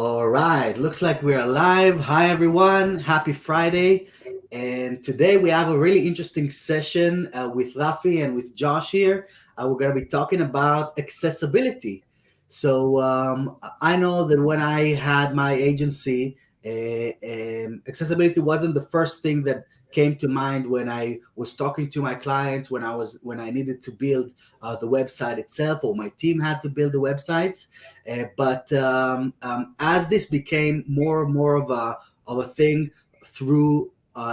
All right, looks like we're alive. Hi, everyone. Happy Friday. And today we have a really interesting session with Rafi and with Josh here. We're going to be talking about accessibility. So I know that when I had my agency, accessibility wasn't the first thing that came to mind when I was talking to my clients when I needed to build the website itself, or my team had to build the websites. But as this became more and more of a thing through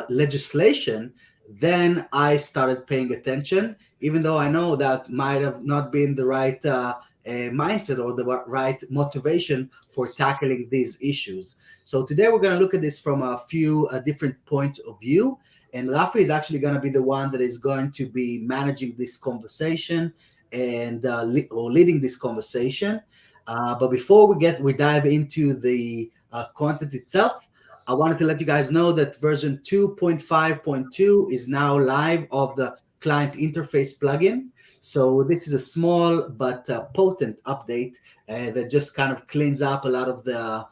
legislation, then I started paying attention, even though I know that might have not been the right mindset or the right motivation for tackling these issues. So today we're going to look at this from a few different points of view. And Rafi is actually going to be the one that is going to be managing this conversation and or leading this conversation. But before we dive into the content itself, I wanted to let you guys know that version 2.5.2 is now live of the client interface plugin. So this is a small but potent update that just kind of cleans up a lot of the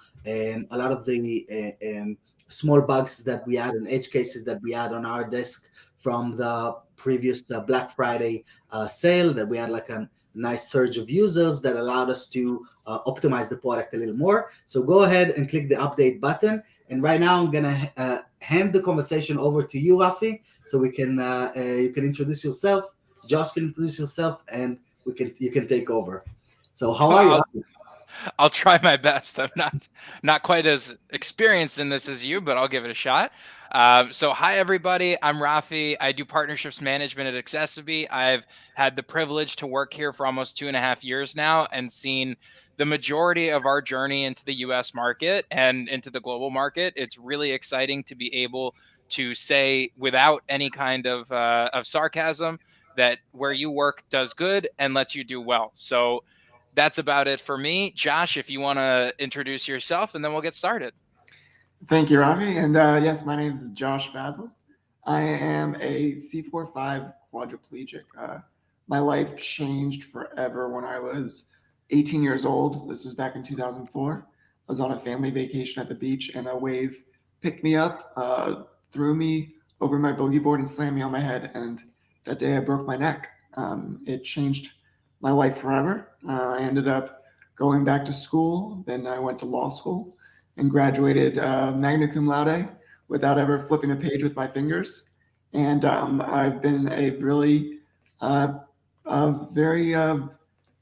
small bugs that we had and edge cases that we had on our desk from the previous Black Friday sale, that we had like a nice surge of users that allowed us to optimize the product a little more. So go ahead and click the update button. And right now I'm gonna hand the conversation over to you, Rafi, so we can you can introduce yourself, Josh can introduce yourself, and you can take over. So how are you, I'll Rafi? I'll try my best. I'm not quite as experienced in this as you, but I'll give it a shot. So hi everybody, I'm Rafi. I do partnerships management at Accessibility. I've had the privilege to work here for almost 2.5 years now and seen the majority of our journey into the US market and into the global market. It's really exciting to be able to say without any kind of sarcasm that where you work does good and lets you do well. So that's about it for me. Josh, if you want to introduce yourself and then we'll get started. Thank you, Ravi. And yes, my name is Josh Basil. I am a C45 quadriplegic. My life changed forever when I was 18 years old. This was back in 2004. I was on a family vacation at the beach, and a wave picked me up, threw me over my boogie board, and slammed me on my head. And that day I broke my neck. It changed my life forever. I ended up going back to school. Then I went to law school and graduated magna cum laude without ever flipping a page with my fingers. And I've been a really very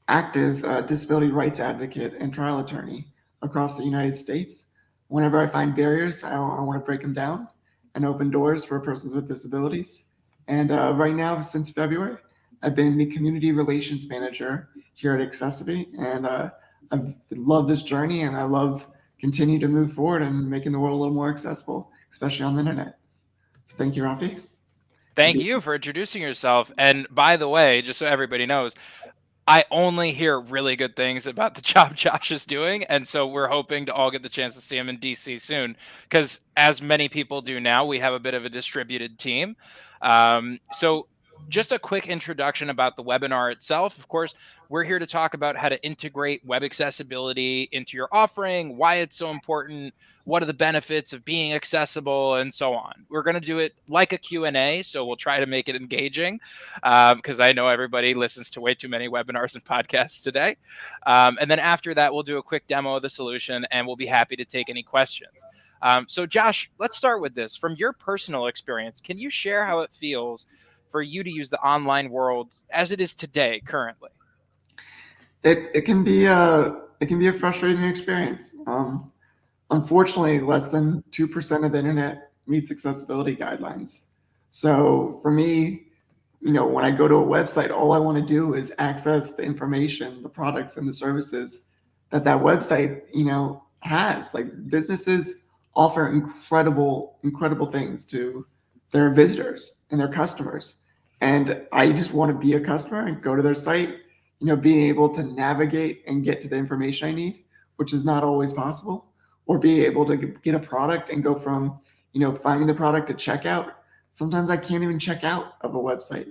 active disability rights advocate and trial attorney across the United States. Whenever I find barriers, I want to break them down and open doors for persons with disabilities. And right now, since February, I've been the community relations manager here at Accessibility, and I've loved this journey, and I love continue to move forward and making the world a little more accessible, especially on the internet. So thank you, Rafi. Thank you for introducing yourself. And by the way, just so everybody knows, I only hear really good things about the job Josh is doing. And so we're hoping to all get the chance to see him in DC soon. Because as many people do now, we have a bit of a distributed team. So just a quick introduction about the webinar itself. Of course, we're here to talk about how to integrate web accessibility into your offering, why it's so important, what are the benefits of being accessible, and so on. We're going to do it like a Q&A, so we'll try to make it engaging because I know everybody listens to way too many webinars and podcasts today. And then after that, we'll do a quick demo of the solution, and we'll be happy to take any questions. So Josh, let's start with this. From your personal experience, can you share how it feels for you to use the online world as it is today, currently? It can be a frustrating experience. Unfortunately, less than 2% of the internet meets accessibility guidelines. So for me, when I go to a website, all I want to do is access the information, the products, and the services that website, has. Like, businesses offer incredible things to their visitors and their customers. And I just want to be a customer and go to their site, being able to navigate and get to the information I need, which is not always possible, or be able to get a product and go from, finding the product to checkout. Sometimes I can't even check out of a website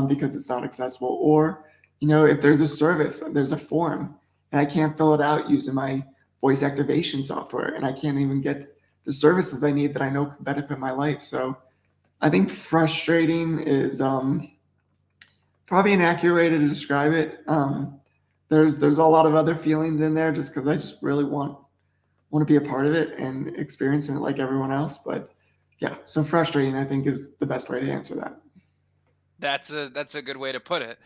because it's not accessible. Or, if there's a service, there's a form, and I can't fill it out using my voice activation software, and I can't even get the services I need that I know could benefit my life. So I think frustrating is probably an accurate way to describe it. There's a lot of other feelings in there just because I just really want to be a part of it and experiencing it like everyone else. But yeah, so frustrating, I think, is the best way to answer that. That's a good way to put it.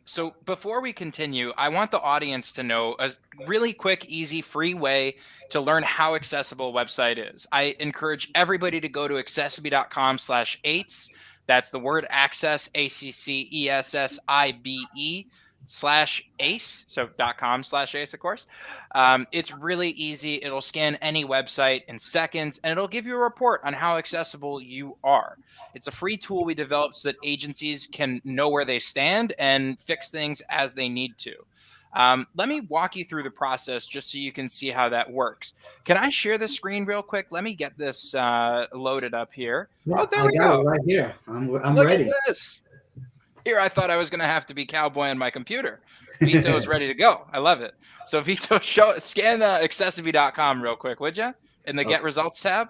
So before we continue, I want the audience to know a really quick, easy, free way to learn how accessible a website is. I encourage everybody to go to accessibility.com/ACE. That's the word access, ACCESSIBE/ACE. So .com/ACE, of course. It's really easy. It'll scan any website in seconds, and it'll give you a report on how accessible you are. It's a free tool we developed so that agencies can know where they stand and fix things as they need to. Let me walk you through the process just so you can see how that works. Can I share the screen real quick? Let me get this loaded up here. Yeah, Oh, there I we got go. it right here. I'm Look ready. at this. Here, I thought I was going to have to be cowboy on my computer. Vito is ready to go. I love it. So Vito, scan accessibility.com real quick, would you? In the Get Results tab.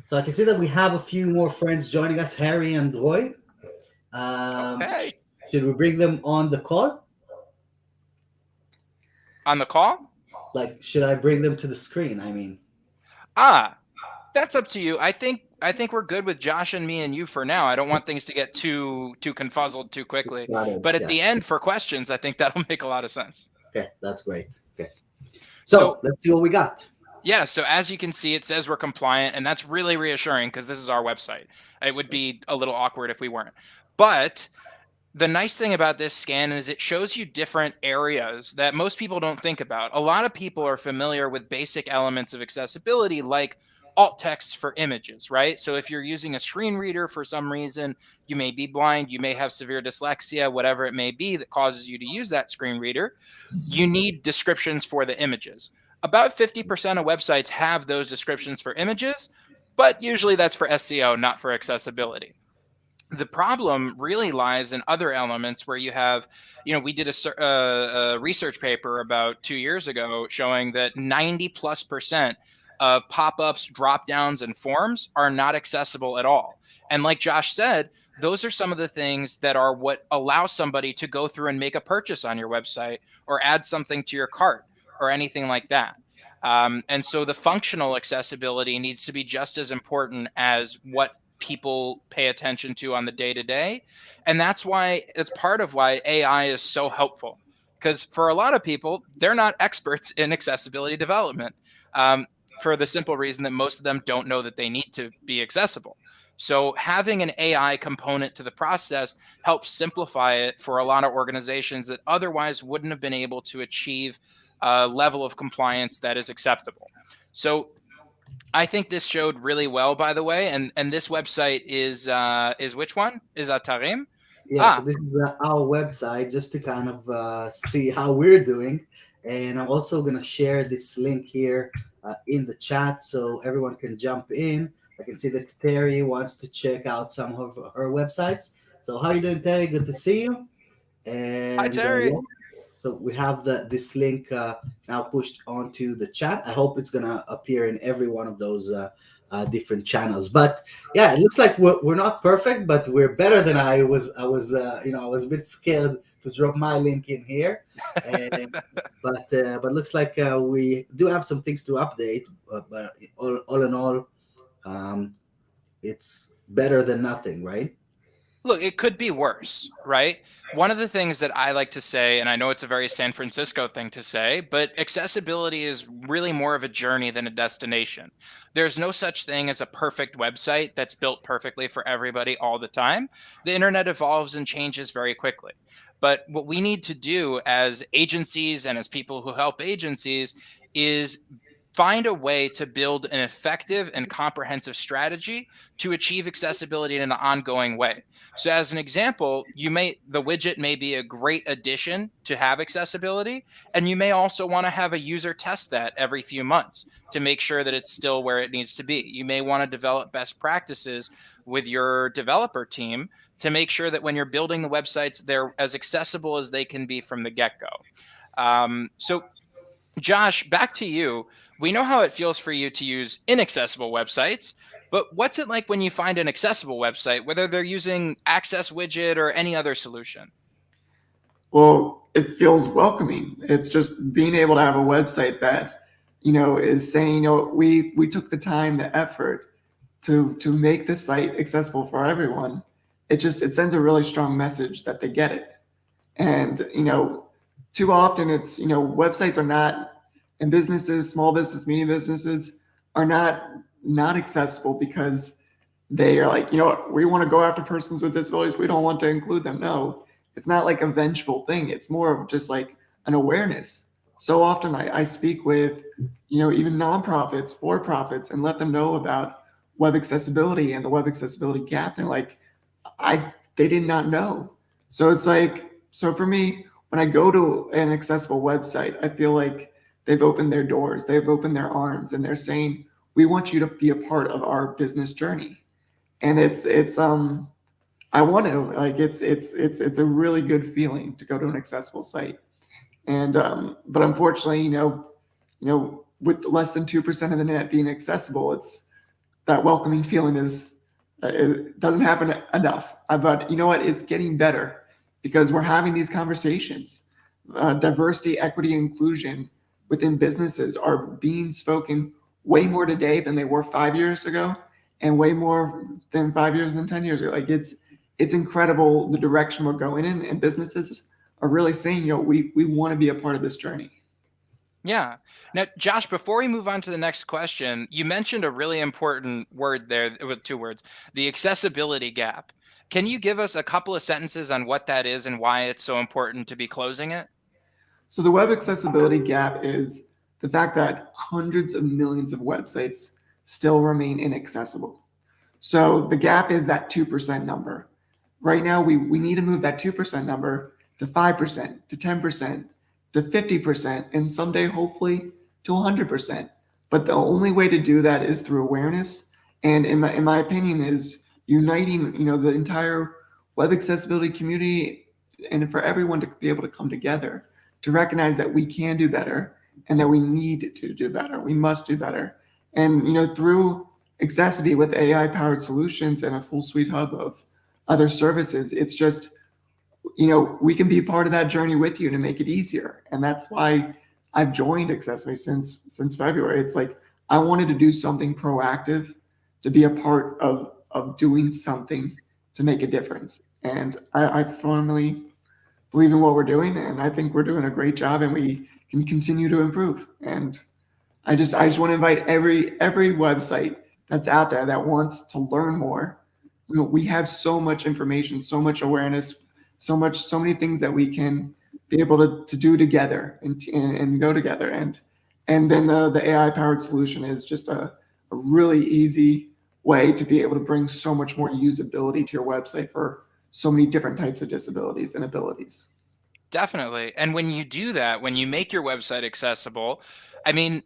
So I can see that we have a few more friends joining us, Harry and Roy. Okay. Should we bring them on the call? On the call? Like, should I bring them to the screen? I mean, that's up to you. I think we're good with Josh and me and you for now. I don't want things to get too confuzzled too quickly. But at the end for questions, I think that'll make a lot of sense. Okay, that's great. Okay. So let's see what we got. Yeah, so as you can see, it says we're compliant, and that's really reassuring because this is our website. It would be a little awkward if we weren't. But the nice thing about this scan is it shows you different areas that most people don't think about. A lot of people are familiar with basic elements of accessibility like alt text for images, right? So if you're using a screen reader for some reason, you may be blind, you may have severe dyslexia, whatever it may be that causes you to use that screen reader, you need descriptions for the images. About 50% of websites have those descriptions for images, but usually that's for SEO, not for accessibility. The problem really lies in other elements where you have, we did a research paper about 2 years ago showing that 90+% of pop-ups, drop-downs, and forms are not accessible at all. And like Josh said, those are some of the things that are what allow somebody to go through and make a purchase on your website or add something to your cart or anything like that. And so the functional accessibility needs to be just as important as what people pay attention to on the day-to-day. And that's part of why AI is so helpful. Because for a lot of people, they're not experts in accessibility development for the simple reason that most of them don't know that they need to be accessible. So having an AI component to the process helps simplify it for a lot of organizations that otherwise wouldn't have been able to achieve a level of compliance that is acceptable. So I think this showed really well, by the way, and this website is which one? Is Tarim? Yeah, so this is our website just to kind of see how we're doing. And I'm also going to share this link here in the chat so everyone can jump in. I can see that Terry wants to check out some of her websites. So how are you doing, Terry? Good to see you. And hi, Terry. so we have this link now pushed onto the chat. I hope it's going to appear in every one of those different channels. But yeah, it looks like we're not perfect, but we're better than I was. I was a bit scared to drop my link in here, but looks like we do have some things to update. But all in all, it's better than nothing, right? Look, it could be worse, right? One of the things that I like to say, and I know it's a very San Francisco thing to say, but accessibility is really more of a journey than a destination. There's no such thing as a perfect website that's built perfectly for everybody all the time. The internet evolves and changes very quickly. But what we need to do as agencies and as people who help agencies is find a way to build an effective and comprehensive strategy to achieve accessibility in an ongoing way. So as an example, the widget may be a great addition to have accessibility, and you may also want to have a user test that every few months to make sure that it's still where it needs to be. You may want to develop best practices with your developer team to make sure that when you're building the websites, they're as accessible as they can be from the get-go. So Josh, back to you. We know how it feels for you to use inaccessible websites, but what's it like when you find an accessible website, whether they're using Access Widget or any other solution? Well, it feels welcoming. It's just being able to have a website that, is saying, we took the time, the effort to make this site accessible for everyone. It sends a really strong message that they get it. And, too often it's, websites are not, and businesses, small business, medium businesses are not accessible because they are like, we want to go after persons with disabilities. We don't want to include them. No, it's not like a vengeful thing. It's more of just like an awareness. So often I speak with, even nonprofits, for-profits, and let them know about web accessibility and the web accessibility gap. They're like, they did not know. So it's like, so for me, when I go to an accessible website, I feel like they've opened their doors, they've opened their arms, and they're saying, we want you to be a part of our business journey. And I want to, like, it's a really good feeling to go to an accessible site. And, but unfortunately, with less than 2% of the internet being accessible, it's that welcoming feeling it doesn't happen enough. But you know what? It's getting better because we're having these conversations. Diversity, equity, inclusion within businesses are being spoken way more today than they were 5 years ago, and way more than 5 years than 10 years ago. Like it's incredible the direction we're going in, and businesses are really saying, we want to be a part of this journey. Yeah. Now, Josh, before we move on to the next question, you mentioned a really important word there with 2 words, the accessibility gap. Can you give us a couple of sentences on what that is and why it's so important to be closing it? So the web accessibility gap is the fact that hundreds of millions of websites still remain inaccessible. So the gap is that 2% number. Right now, we need to move that 2% number to 5%, to 10%, to 50%, and someday, hopefully, to 100%. But the only way to do that is through awareness. And in my opinion, is uniting, the entire web accessibility community, and for everyone to be able to come together to recognize that we can do better and that we need to do better. We must do better. And, through Accessity with AI-powered solutions and a full suite hub of other services, it's just, we can be part of that journey with you to make it easier. And that's why I've joined Accessity since February. It's like, I wanted to do something proactive, to be a part of doing something to make a difference. And I firmly believe in what we're doing, and I think we're doing a great job, and we can continue to improve. And I just want to invite every website that's out there that wants to learn more. We have so much information, so much awareness, so many things that we can be able to do together and go together. And then the AI powered solution is just a really easy way to be able to bring so much more usability to your website for so many different types of disabilities and abilities. Definitely. And when you do that, when you make your website accessible, I mean,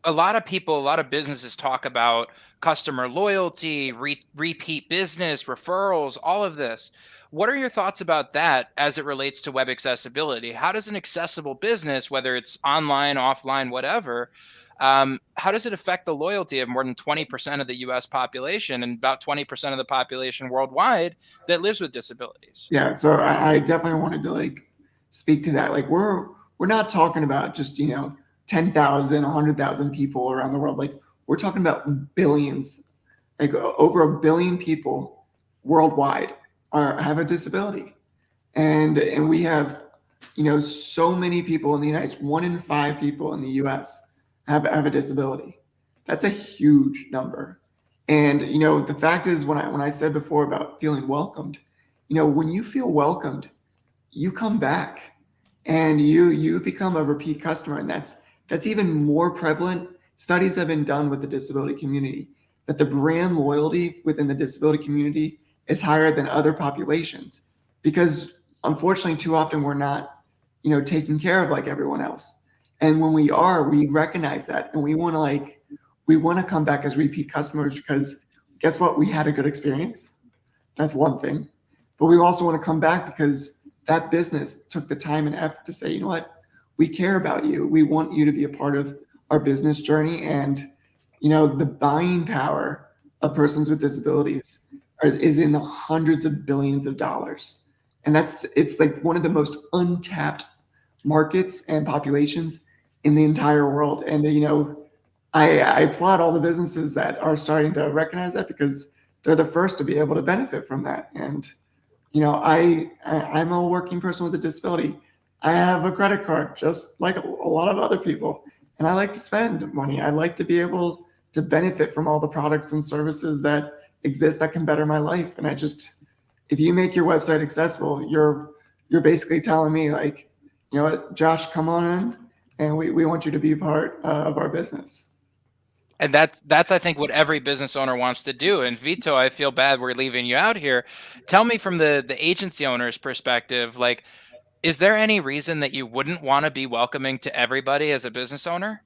a lot of businesses talk about customer loyalty, repeat business, referrals, all of this. What are your thoughts about that as it relates to web accessibility? How does an accessible business, whether it's online, offline, whatever, how does it affect the loyalty of more than 20% of the US population and about 20% of the population worldwide that lives with disabilities? Yeah, so I definitely wanted to speak to that. Like we're not talking about just 10,000, 100,000 people around the world. Like we're talking about billions, like over 1 billion people worldwide have a disability, and we have so many people in the United States. 1 in 5 people in the U.S. have a disability. That's a huge number. And the fact is, when I said before about feeling welcomed, when you feel welcomed, you come back and you become a repeat customer, and that's even more prevalent studies have been done with the disability community that the brand loyalty within the disability community is higher than other populations because unfortunately too often we're not, taken care of like everyone else. And when we are, we recognize that and we want to come back as repeat customers because guess what? We had a good experience. That's one thing. But we also want to come back because that business took the time and effort to say, you know what? We care about you. We want you to be a part of our business journey. And, the buying power of persons with disabilities is in the hundreds of billions of dollars. And it's like one of the most untapped markets and populations in the entire world. And, I applaud all the businesses that are starting to recognize that because they're the first to be able to benefit from that. And, I'm a working person with a disability. I have a credit card just like a lot of other people. And I like to spend money. I like to be able to benefit from all the products and services that exist that can better my life. And if you make your website accessible, you're basically telling me like, you know what, Josh, come on in and we want you to be part of our business. And that's I think what every business owner wants to do. And Vito, I feel bad we're leaving you out here. Tell me from the agency owner's perspective, like, is there any reason that you wouldn't want to be welcoming to everybody as a business owner?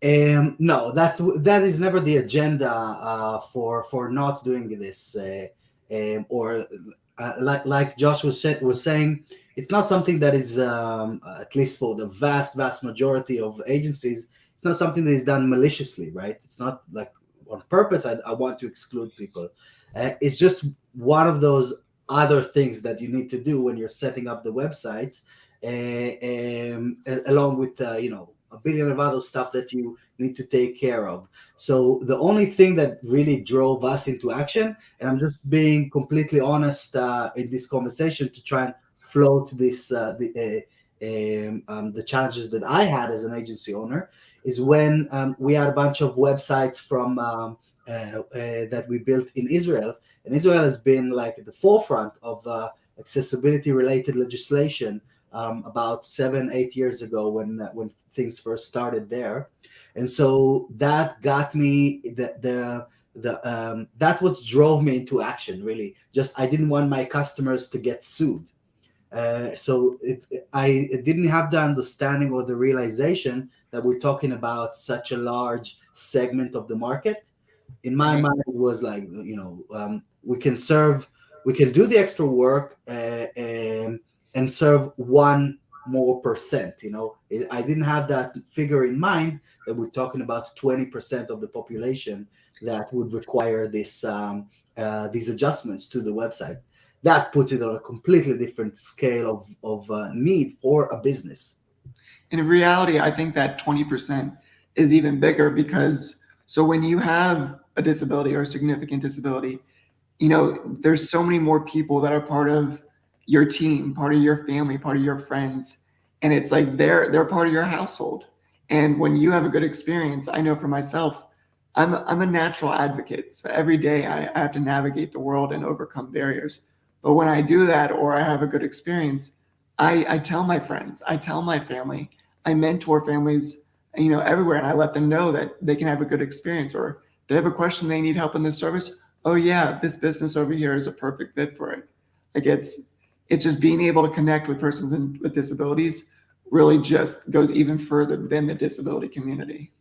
No, that is never the agenda for not doing this, or like Josh was saying, it's not something that is at least for the vast majority of agencies. It's not something that is done maliciously, right? It's not like on purpose. I want to exclude people. It's just one of those other things that you need to do when you're setting up the websites, along with a billion of other stuff that you need to take care of. So the only thing that really drove us into action, and I'm just being completely honest in this conversation to try and float this the challenges that I had as an agency owner, is when we had a bunch of websites from that we built in Israel, and Israel has been like at the forefront of accessibility related legislation about 7-8 years ago when things first started there. And so that got me that what drove me into action, really. Just I didn't want my customers to get sued. So I didn't have the understanding or the realization that we're talking about such a large segment of the market. In my mind, it was like, we can do the extra work and serve 1% more. I didn't have that figure in mind that we're talking about 20% of the population that would require these adjustments to the website. That puts it on a completely different scale of need for a business. In reality, I think that 20% is even bigger because so when you have a disability or a significant disability, there's so many more people that are part of your team, part of your family, part of your friends. And it's like they're part of your household. And when you have a good experience, I know for myself, I'm a natural advocate. So every day I have to navigate the world and overcome barriers. But when I do that or I have a good experience, I tell my friends, I tell my family, I mentor families, everywhere, and I let them know that they can have a good experience, or they have a question, they need help in this service. Oh yeah, this business over here is a perfect fit for it. Like it's just being able to connect with persons with disabilities really just goes even further than the disability community.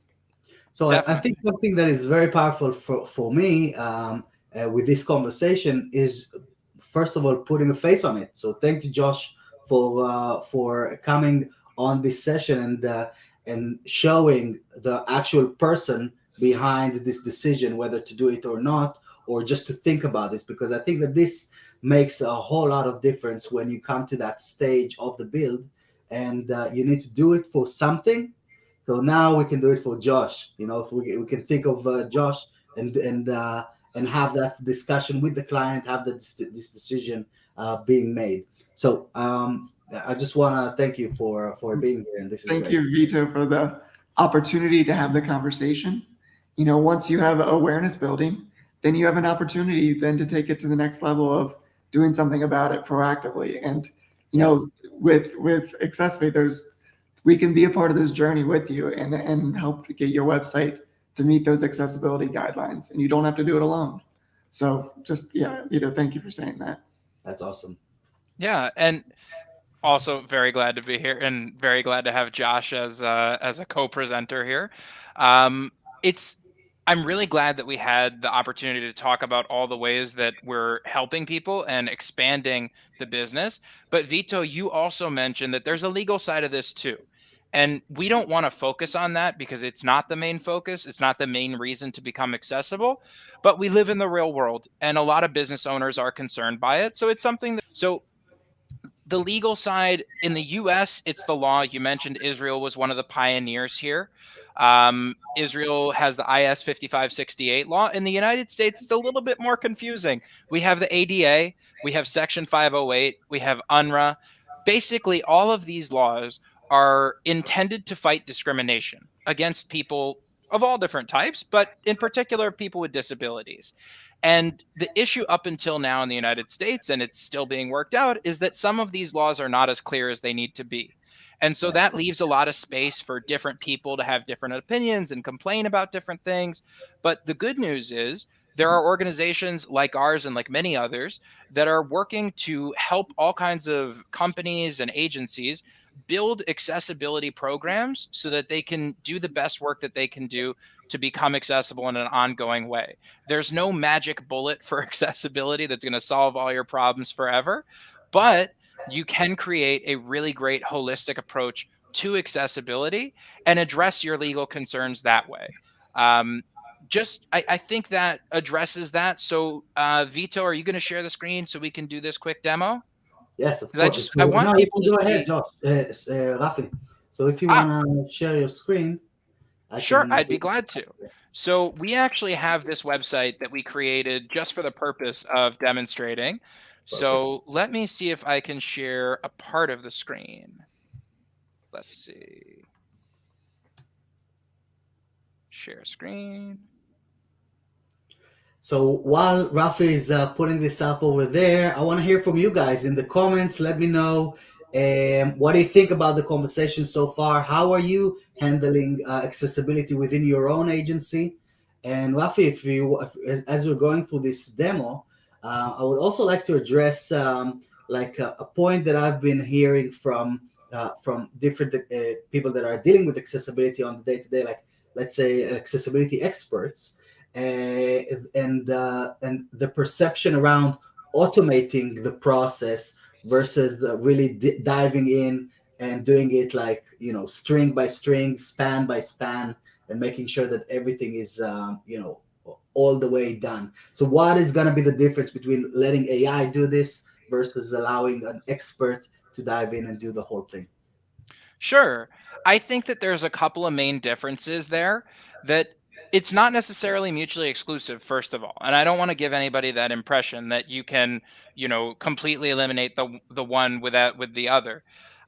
So I think something that is very powerful for me with this conversation is, first of all, putting a face on it. So thank you, Josh, for coming on this session and showing the actual person behind this decision, whether to do it or not, or just to think about this, because I think that this makes a whole lot of difference when you come to that stage of the build, and you need to do it for something. So now we can do it for Josh. If we can think of Josh and have that discussion with the client, have this decision being made. So I just want to thank you for being here. And this is thank great. you, Vito, for the opportunity to have the conversation. Once you have awareness building, then you have an opportunity then to take it to the next level of doing something about it proactively. And Yes. with accessibility, there's we can be a part of this journey with you and help get your website to meet those accessibility guidelines. And you don't have to do it alone. So just, yeah, Vito, thank you for saying that. That's awesome. Yeah, and also very glad to be here and very glad to have Josh as a co-presenter here. It's I'm really glad that we had the opportunity to talk about all the ways that we're helping people and expanding the business. But Vito, you also mentioned that there's a legal side of this too. And we don't want to focus on that because it's not the main focus. It's not the main reason to become accessible. But we live in the real world and a lot of business owners are concerned by it. So it's something that, so the legal side in the US, it's the law. You mentioned Israel was one of the pioneers here. Israel has the IS 5568 law. In the United States, it's a little bit more confusing. We have the ADA, we have Section 508, we have UNRRA. Basically, all of these laws are intended to fight discrimination against people of all different types, but in particular, people with disabilities. And the issue up until now in the United States, and it's still being worked out, is that some of these laws are not as clear as they need to be. And so that leaves a lot of space for different people to have different opinions and complain about different things. But the good news is there are organizations like ours and like many others that are working to help all kinds of companies and agencies build accessibility programs so that they can do the best work that they can do to become accessible in an ongoing way. There's no magic bullet for accessibility that's going to solve all your problems forever, but you can create a really great holistic approach to accessibility and address your legal concerns that way. I think that addresses that. So, Vito, are you going to share the screen so we can do this quick demo? Yes, of Because course. I So, want no, you people can to go ahead, see. Josh, Rafi. So if you Ah, want to share your screen, I Sure, can. I'd be glad to. So we actually have this website that we created just for the purpose of demonstrating. Perfect. So let me see if I can share a part of the screen. Let's see. Share screen. So while Rafi is putting this up over there, I want to hear from you guys in the comments. Let me know what do you think about the conversation so far. How are you handling accessibility within your own agency? And Rafi, if you as we're going through this demo, I would also like to address like a point that I've been hearing from different people that are dealing with accessibility on the day to day, like let's say accessibility experts and the perception around automating the process versus really diving in and doing it like string by string, span by span, and making sure that everything is all the way done. So what is going to be the difference between letting AI do this versus allowing an expert to dive in and do the whole thing? Sure. I think that there's a couple of main differences there that it's not necessarily mutually exclusive, first of all. And I don't want to give anybody that impression that you can, completely eliminate the one with the other.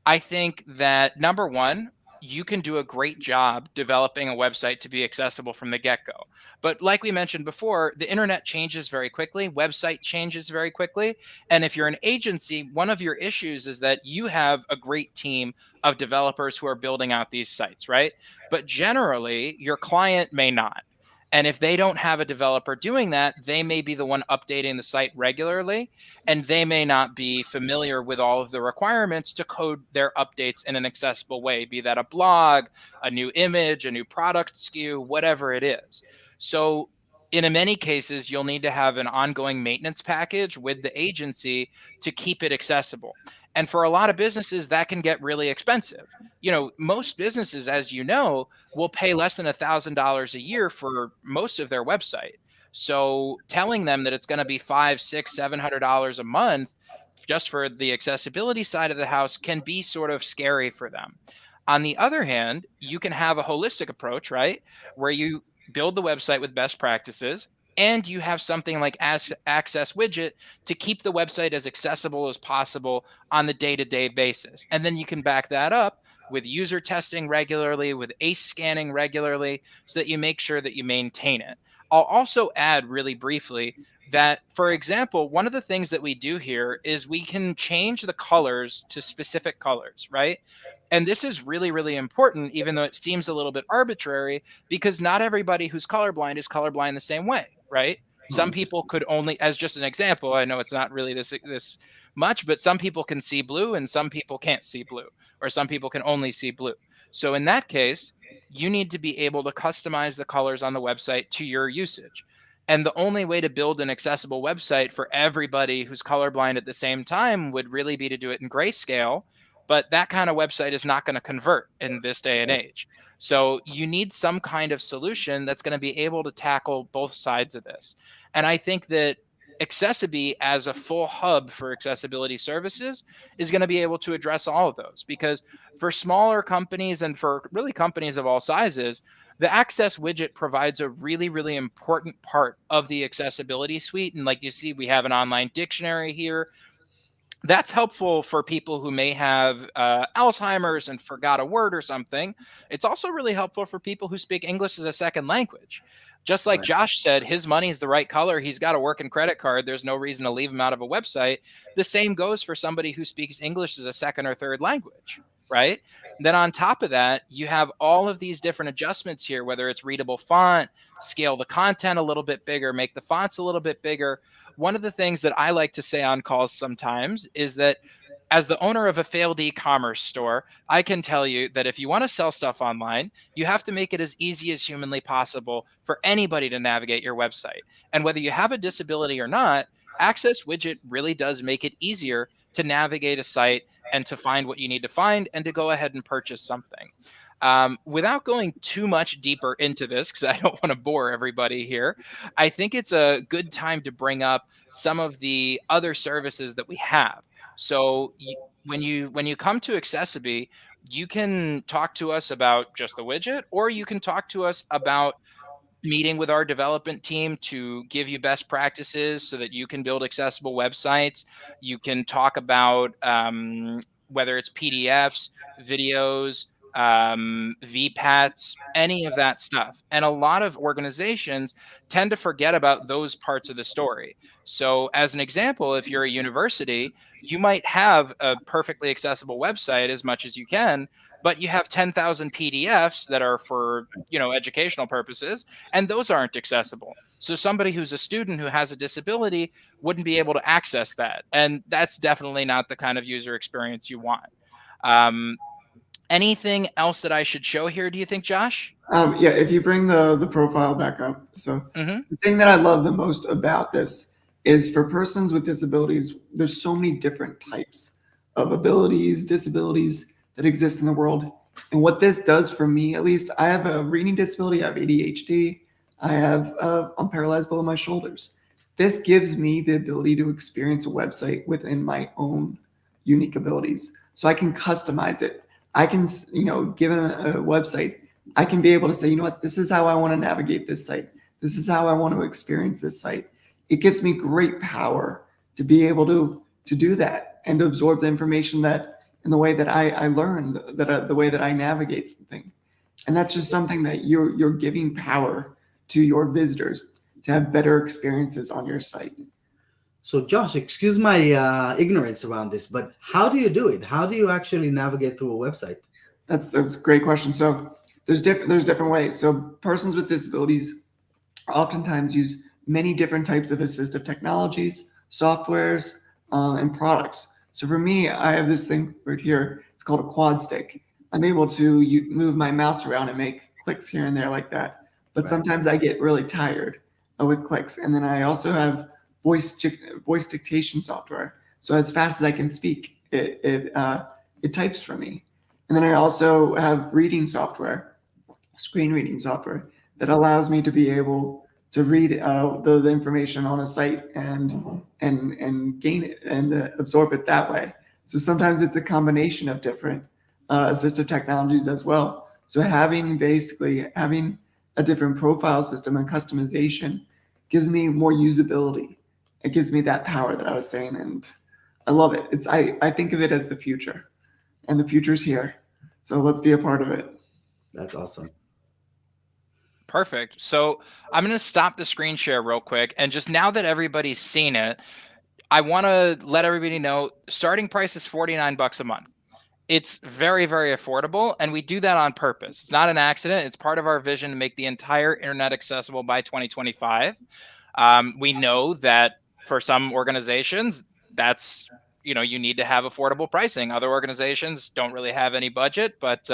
I think that number one, you can do a great job developing a website to be accessible from the get-go. But like we mentioned before, the internet changes very quickly, website changes very quickly. And if you're an agency, one of your issues is that you have a great team of developers who are building out these sites, right? But generally, your client may not. And if they don't have a developer doing that, they may be the one updating the site regularly, and they may not be familiar with all of the requirements to code their updates in an accessible way, be that a blog, a new image, a new product SKU, whatever it is. So in many cases, you'll need to have an ongoing maintenance package with the agency to keep it accessible. And for a lot of businesses, that can get really expensive. Most businesses, as you know, will pay less than $1,000 a year for most of their website. So telling them that it's going to be $500, $600, $700 a month just for the accessibility side of the house can be sort of scary for them. On the other hand, you can have a holistic approach, right? Where you build the website with best practices and you have something like access widget to keep the website as accessible as possible on the day-to-day basis. And then you can back that up with user testing regularly, with ACE scanning regularly, so that you make sure that you maintain it. I'll also add really briefly that, for example, one of the things that we do here is we can change the colors to specific colors, right? And this is really, really important, even though it seems a little bit arbitrary, because not everybody who's colorblind is colorblind the same way, right? Oh, Some people could only, as just an example, I know it's not really this much, but some people can see blue and some people can't see blue, or some people can only see blue. So in that case, you need to be able to customize the colors on the website to your usage. And the only way to build an accessible website for everybody who's colorblind at the same time would really be to do it in grayscale. But that kind of website is not going to convert in this day and age. So you need some kind of solution that's going to be able to tackle both sides of this. And I think that Accessibility as a full hub for accessibility services is going to be able to address all of those, because for smaller companies and for really companies of all sizes, the Access widget provides a really, really important part of the accessibility suite. And like you see, we have an online dictionary here. That's helpful for people who may have Alzheimer's and forgot a word or something. It's also really helpful for people who speak English as a second language. Just like right. Josh said, his money is the right color. He's got a working credit card. There's no reason to leave him out of a website. The same goes for somebody who speaks English as a second or third language, right? Then on top of that, you have all of these different adjustments here, whether it's readable font, scale the content a little bit bigger, make the fonts a little bit bigger. One of the things that I like to say on calls sometimes is that as the owner of a failed e-commerce store, I can tell you that if you want to sell stuff online, you have to make it as easy as humanly possible for anybody to navigate your website. And whether you have a disability or not, Access Widget really does make it easier to navigate a site and to find what you need to find and to go ahead and purchase something. Without going too much deeper into this, because I don't want to bore everybody here, I think it's a good time to bring up some of the other services that we have. So when you come to Accessibility, you can talk to us about just the widget, or you can talk to us about meeting with our development team to give you best practices so that you can build accessible websites. You can talk about whether it's PDFs, videos, VPATs, any of that stuff. And a lot of organizations tend to forget about those parts of the story. So as an example, if you're a university, you might have a perfectly accessible website as much as you can, but you have 10,000 PDFs that are for, educational purposes, and those aren't accessible. So somebody who's a student who has a disability wouldn't be able to access that. And that's definitely not the kind of user experience you want. Anything else that I should show here, do you think, Josh? Yeah, if you bring the profile back up. So the thing that I love the most about this is for persons with disabilities, there's so many different types of abilities, disabilities that exist in the world. And what this does for me, at least, I have a reading disability, I have ADHD, I'm paralyzed below my shoulders. This gives me the ability to experience a website within my own unique abilities. So I can customize it. I can, given a website, I can be able to say, you know what, this is how I want to navigate this site. This is how I want to experience this site. It gives me great power to be able to do that and to absorb the information that in the way that I learned, the way that I navigate something. And that's just something that you're giving power to your visitors to have better experiences on your site. So Josh, excuse my ignorance around this, but how do you do it? How do you actually navigate through a website? That's a great question. So there's different ways. So persons with disabilities oftentimes use many different types of assistive technologies, softwares, and products. So for me, I have this thing right here. It's called a quad stick. I'm able to move my mouse around and make clicks here and there like that. But Right. sometimes I get really tired with clicks. And then I also have voice dictation software. So as fast as I can speak, it types for me. And then I also have reading software, screen reading software that allows me to be able to read the information on a site and gain it and absorb it that way. So sometimes it's a combination of different assistive technologies as well. So having a different profile system and customization gives me more usability. It gives me that power that I was saying, and I love it. I think of it as the future, and the future's here. So let's be a part of it. That's awesome. Perfect. So I'm going to stop the screen share real quick. And just now that everybody's seen it, I want to let everybody know starting price is $49 a month. It's very, very affordable. And we do that on purpose. It's not an accident. It's part of our vision to make the entire internet accessible by 2025. We know that for some organizations, that's, you need to have affordable pricing. Other organizations don't really have any budget, but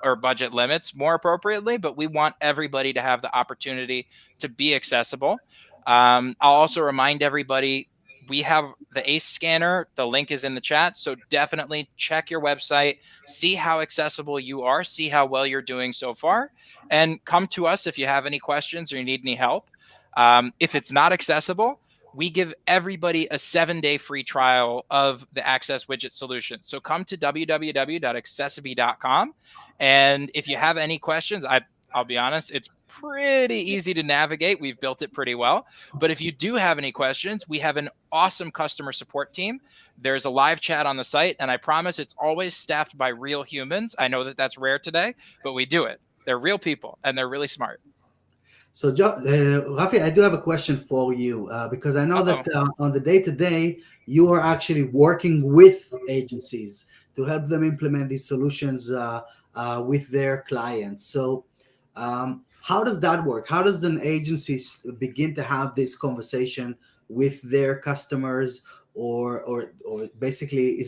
or budget limits more appropriately, but we want everybody to have the opportunity to be accessible. I'll also remind everybody, we have the ACE scanner. The link is in the chat. So definitely check your website, see how accessible you are, see how well you're doing so far, and come to us if you have any questions or you need any help. If it's not accessible, we give everybody a 7-day free trial of the Access Widget solution. So come to www.accessiby.com. And if you have any questions, I'll be honest, it's pretty easy to navigate. We've built it pretty well. But if you do have any questions, we have an awesome customer support team. There's a live chat on the site, and I promise it's always staffed by real humans. I know that that's rare today, but we do it. They're real people, and they're really smart. So, Rafi, I do have a question for you because I know that on the day-to-day, you are actually working with agencies to help them implement these solutions with their clients. So, how does that work? How does an agency begin to have this conversation with their customers, or basically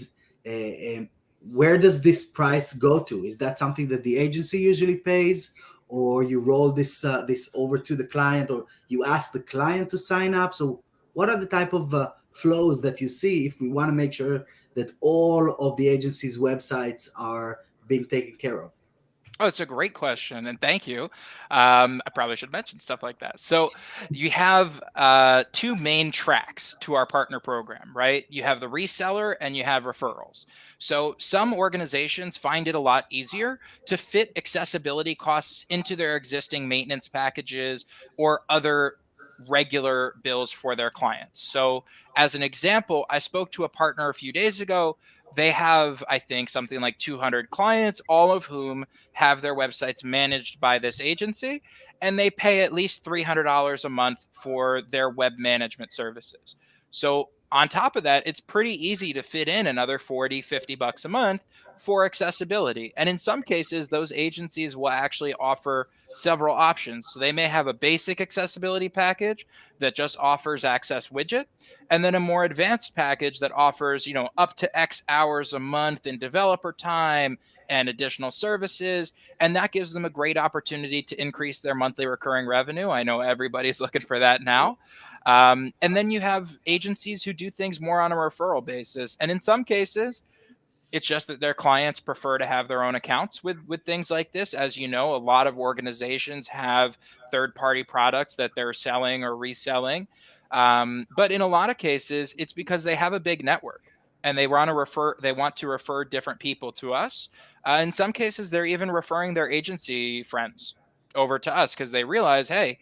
where does this price go to? Is that something that the agency usually pays, or you roll this over to the client, or you ask the client to sign up? So what are the type of flows that you see if we want to make sure that all of the agency's websites are being taken care of? Oh, it's a great question, and thank you. I probably should mention stuff like that. So you have two main tracks to our partner program, right? You have the reseller and you have referrals. So some organizations find it a lot easier to fit accessibility costs into their existing maintenance packages or other regular bills for their clients. So as an example, I spoke to a partner a few days ago. They have, I think, something like 200 clients, all of whom have their websites managed by this agency, and they pay at least $300 a month for their web management services. So on top of that, it's pretty easy to fit in another 40, $50 a month for accessibility. And in some cases, those agencies will actually offer several options. So they may have a basic accessibility package that just offers Access Widget, and then a more advanced package that offers, up to X hours a month in developer time and additional services. And that gives them a great opportunity to increase their monthly recurring revenue. I know everybody's looking for that now. And then you have agencies who do things more on a referral basis. And in some cases, it's just that their clients prefer to have their own accounts with things like this. As you know, a lot of organizations have third-party products that they're selling or reselling. But in a lot of cases, it's because they have a big network and they want to refer different people to us. In some cases, they're even referring their agency friends over to us because they realize, hey,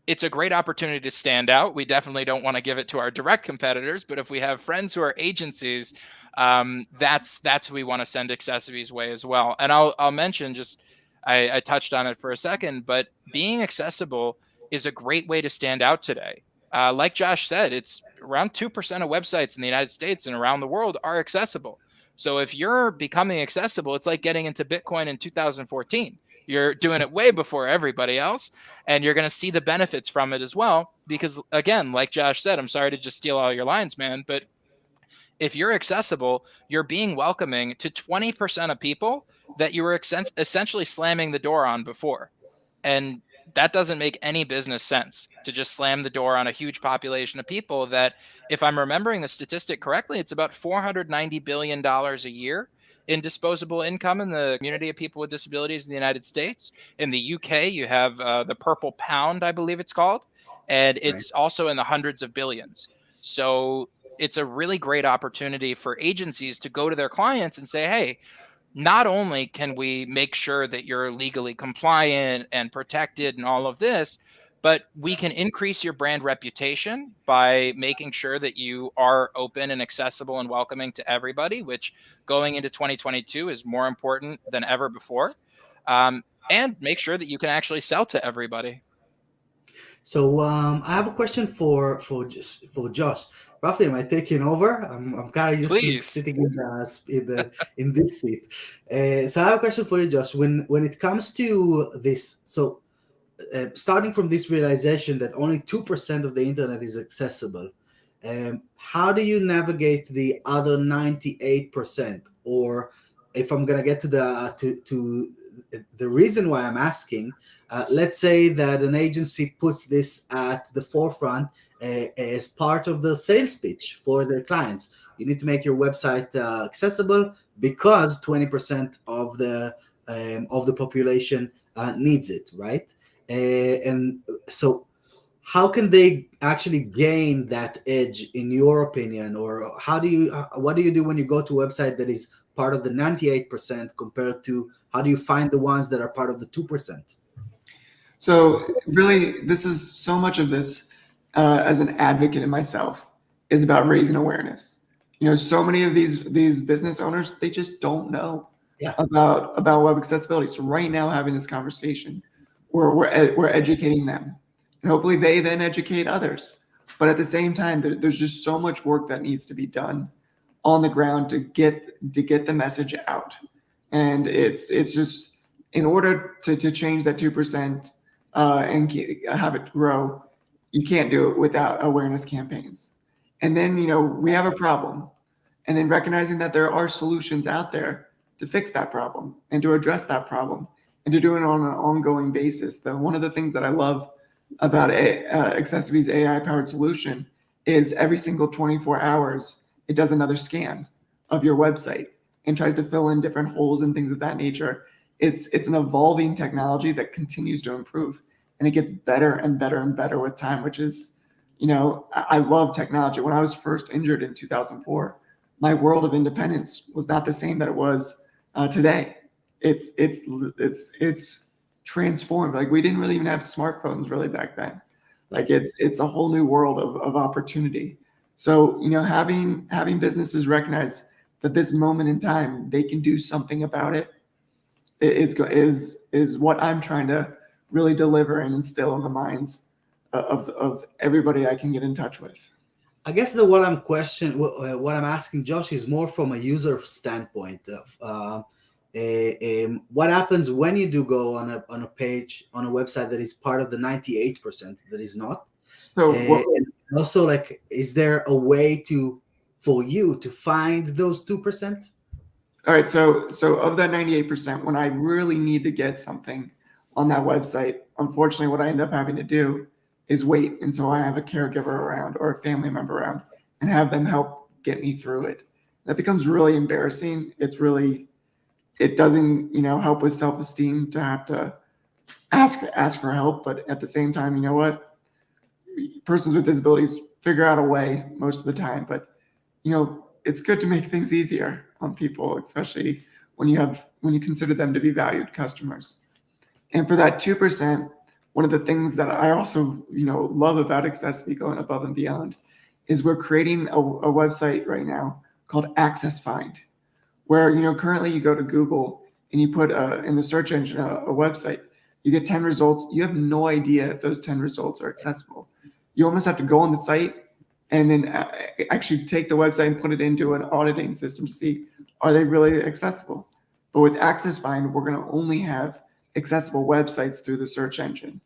it's a great opportunity to stand out. We definitely don't want to give it to our direct competitors, but if we have friends who are agencies, that's who we want to send Accessiby's way as well. And I'll mention, just I touched on it for a second, but being accessible is a great way to stand out today. Like Josh said, it's around 2% of websites in the United States and around the world are accessible. So if you're becoming accessible, it's like getting into Bitcoin in 2014. You're doing it way before everybody else, and you're going to see the benefits from it as well. Because again, like Josh said, I'm sorry to just steal all your lines, man, but if you're accessible, you're being welcoming to 20% of people that you were essentially slamming the door on before. And that doesn't make any business sense, to just slam the door on a huge population of people that, if I'm remembering the statistic correctly, it's about $490 billion a year in disposable income in the community of people with disabilities in the United States. In the UK, you have the purple pound, I believe it's called, and it's also in the hundreds of billions. So it's a really great opportunity for agencies to go to their clients and say, hey, not only can we make sure that you're legally compliant and protected and all of this, but we can increase your brand reputation by making sure that you are open and accessible and welcoming to everybody, which going into 2022 is more important than ever before. and make sure that you can actually sell to everybody. So I have a question for Josh. Rafi, am I taking over? I'm kind of used to Please. sitting in this seat. So I have a question for you, Josh. When it comes to this, so starting from this realization that only 2% of the internet is accessible, how do you navigate the other 98%? Or if I'm gonna get to the reason why I'm asking, let's say that an agency puts this at the forefront as part of the sales pitch for their clients. You need to make your website accessible because 20% of the population needs it, right? And so how can they actually gain that edge in your opinion, or what do you do when you go to a website that is part of the 98% compared to how do you find the ones that are part of the 2%? So really, this is so much of this as an advocate in myself is about raising awareness. So many of these business owners, they just don't know Yeah. about web accessibility. So right now, having this conversation, we're educating them, and hopefully they then educate others. But at the same time, there's just so much work that needs to be done on the ground to get the message out, and it's just in order to change that 2% and have it grow, you can't do it without awareness campaigns. And then we have a problem, and then recognizing that there are solutions out there to fix that problem and to address that problem and to do it on an ongoing basis. One of the things that I love about Accessity's AI-powered solution is every single 24 hours, it does another scan of your website and tries to fill in different holes and things of that nature. It's an evolving technology that continues to improve, and it gets better and better and better with time, which is, I love technology. When I was first injured in 2004, my world of independence was not the same that it was today. It's transformed. Like, we didn't really even have smartphones really back then. Like, it's a whole new world of opportunity. So having businesses recognize that this moment in time they can do something about it is what I'm trying to really deliver and instill in the minds of everybody I can get in touch with. I guess what I'm asking Josh is more from a user standpoint of what happens when you do go on a page on a website that is part of the 98% that is not. So And also, like, is there a way for you to find those 2%? all right, so of that 98%, when I really need to get something on that website, unfortunately, what I end up having to do is wait until I have a caregiver around or a family member around and have them help get me through it. That becomes really embarrassing. It doesn't, help with self-esteem to have to ask for help. But at the same time, you know what? Persons with disabilities figure out a way most of the time. But, it's good to make things easier on people, especially when you consider them to be valued customers. And for that 2%, one of the things that I also, love about Accessibility going above and beyond is we're creating a website right now called Access Find, where, currently you go to Google and you put in the search engine a website, you get 10 results. You have no idea if those 10 results are accessible. You almost have to go on the site and then actually take the website and put it into an auditing system to see, are they really accessible? But with Access Find, we're going to only have accessible websites through the search engine.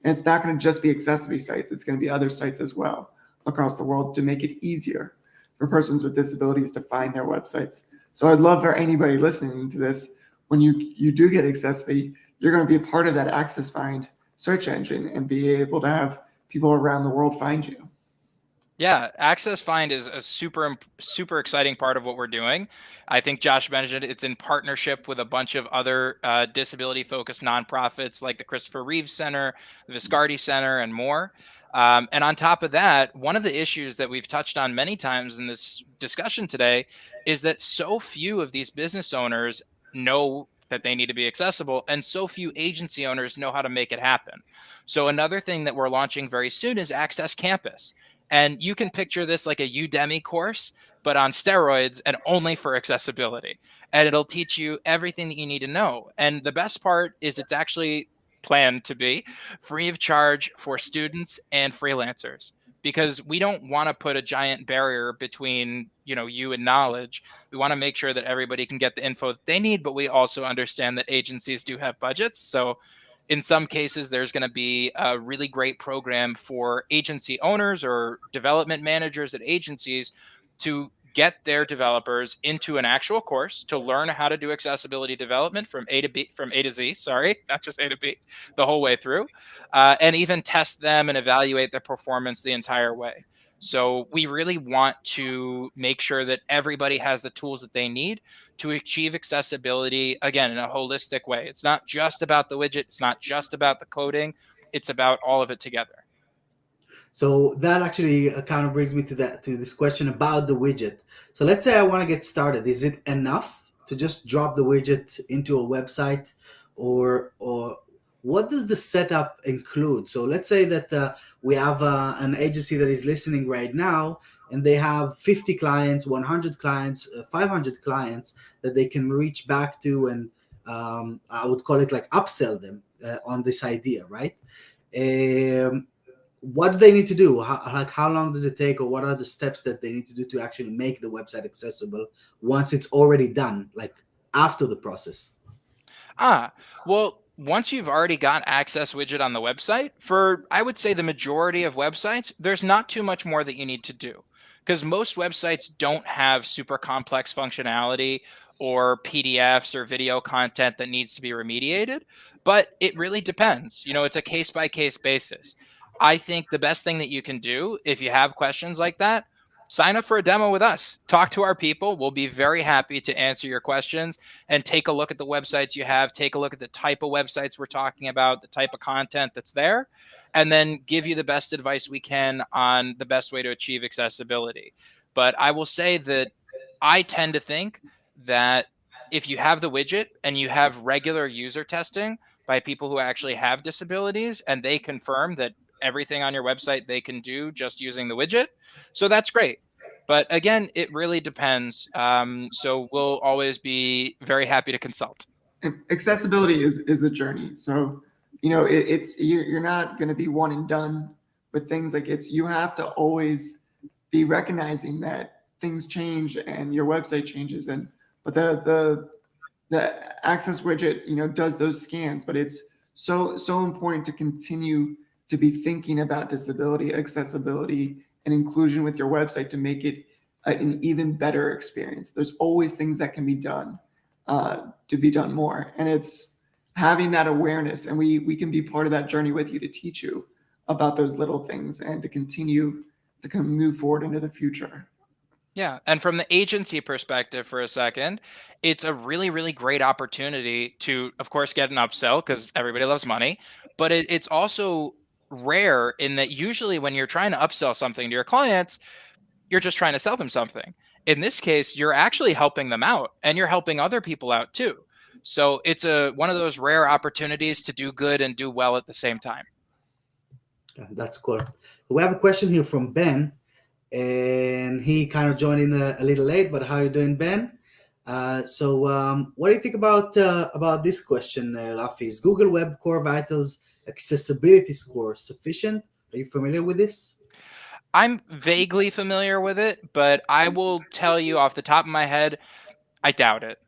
And it's not going to just be accessibility sites. It's going to be other sites as well across the world to make it easier for persons with disabilities to find their websites. So I'd love for anybody listening to this, when you do get accessibility, you're going to be a part of that Access Find search engine and be able to have people around the world find you. Yeah, Access Find is a super exciting part of what we're doing. I think Josh mentioned it's in partnership with a bunch of other disability-focused nonprofits like the Christopher Reeve Center, the Viscardi Center, and more. And on top of that, one of the issues that we've touched on many times in this discussion today is that so few of these business owners know that they need to be accessible, and so few agency owners know how to make it happen. So another thing that we're launching very soon is Access Campus. And you can picture this like a Udemy course, but on steroids and only for accessibility. And it'll teach you everything that you need to know. And the best part is it's actually planned to be free of charge for students and freelancers, because we don't want to put a giant barrier between, you and knowledge. We want to make sure that everybody can get the info that they need, but we also understand that agencies do have budgets. So in some cases, there's going to be a really great program for agency owners or development managers at agencies to get their developers into an actual course to learn how to do accessibility development from A to Z, sorry, not just A to B, the whole way through, and even test them and evaluate their performance the entire way. So we really want to make sure that everybody has the tools that they need to achieve accessibility, again, in a holistic way. It's not just about the widget. It's not just about the coding. It's about all of it together. So that actually kind of brings me to this question about the widget. So let's say I want to get started. Is it enough to just drop the widget into a website, or what does the setup include? So let's say that we have an agency that is listening right now, and they have 50 clients, 100 clients, 500 clients that they can reach back to, and I would call it like upsell them on this idea, right? What do they need to do? How long does it take, or what are the steps that they need to do to actually make the website accessible once it's already done, like after the process? Well, once you've already got access widget on the website, for I would say the majority of websites, there's not too much more that you need to do, because most websites don't have super complex functionality or PDFs or video content that needs to be remediated. But it really depends. It's a case by case basis. I think the best thing that you can do if you have questions like that, sign up for a demo with us. Talk to our people. We'll be very happy to answer your questions and take a look at the websites you have, take a look at the type of websites we're talking about, the type of content that's there, and then give you the best advice we can on the best way to achieve accessibility. But I will say that I tend to think that if you have the widget and you have regular user testing by people who actually have disabilities and they confirm that everything on your website they can do just using the widget, so that's great. But again, it really depends. So we'll always be very happy to consult. Accessibility is a journey. So, you're not going to be one and done with things. Like, you have to always be recognizing that things change and your website changes. But the access widget, does those scans, but it's so important to continue to be thinking about disability, accessibility, and inclusion with your website to make it an even better experience. There's always things that can be done to be done more. And it's having that awareness, and we can be part of that journey with you to teach you about those little things and to continue to move forward into the future. Yeah. And from the agency perspective for a second, it's a really, really great opportunity to, of course, get an upsell because everybody loves money. But it's also rare in that usually when you're trying to upsell something to your clients, you're just trying to sell them something. In this case, you're actually helping them out and you're helping other people out too. So it's one of those rare opportunities to do good and do well at the same time. Yeah, that's cool. We have a question here from Ben, and he kind of joined in a little late, but how you doing, Ben? What do you think about this question, Rafi? Is Google Web Core Vitals accessibility score sufficient? Are you familiar with this? I'm vaguely familiar with it, but I will tell you off the top of my head, I doubt it.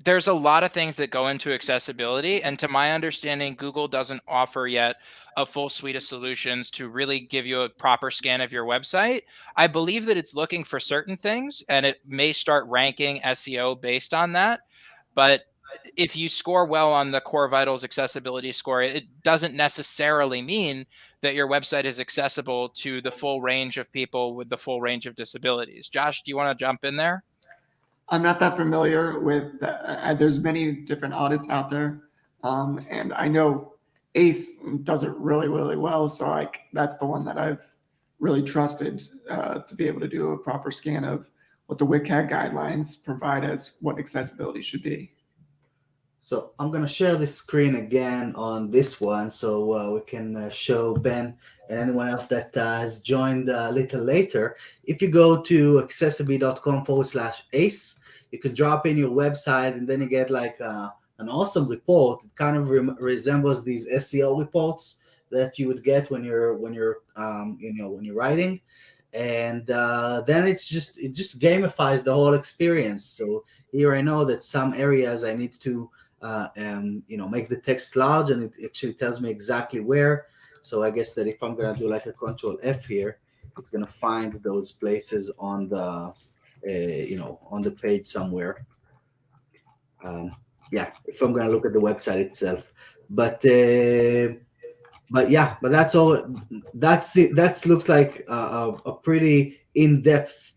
There's a lot of things that go into accessibility, and to my understanding, Google doesn't offer yet a full suite of solutions to really give you a proper scan of your website. I believe that it's looking for certain things, and it may start ranking SEO based on that. But if you score well on the Core Vitals accessibility score, it doesn't necessarily mean that your website is accessible to the full range of people with the full range of disabilities. Josh, do you want to jump in there? I'm not that familiar with that. There's many different audits out there. And I know ACE does it really, really well. So that's the one that I've really trusted to be able to do a proper scan of what the WCAG guidelines provide as what accessibility should be. So I'm gonna share the screen again on this one, so we can show Ben and anyone else that has joined a little later. If you go to accessibility.com/ace, you can drop in your website, and then you get like an awesome report. It kind of resembles these SEO reports that you would get when you're writing, and then it just gamifies the whole experience. So here I know that some areas I need to make the text large, and it actually tells me exactly where. So I guess that if I'm gonna do like a Control F here, it's gonna find those places on the page somewhere. Yeah, if I'm gonna look at the website itself, but yeah, but that's all. That's it. That looks like a pretty in-depth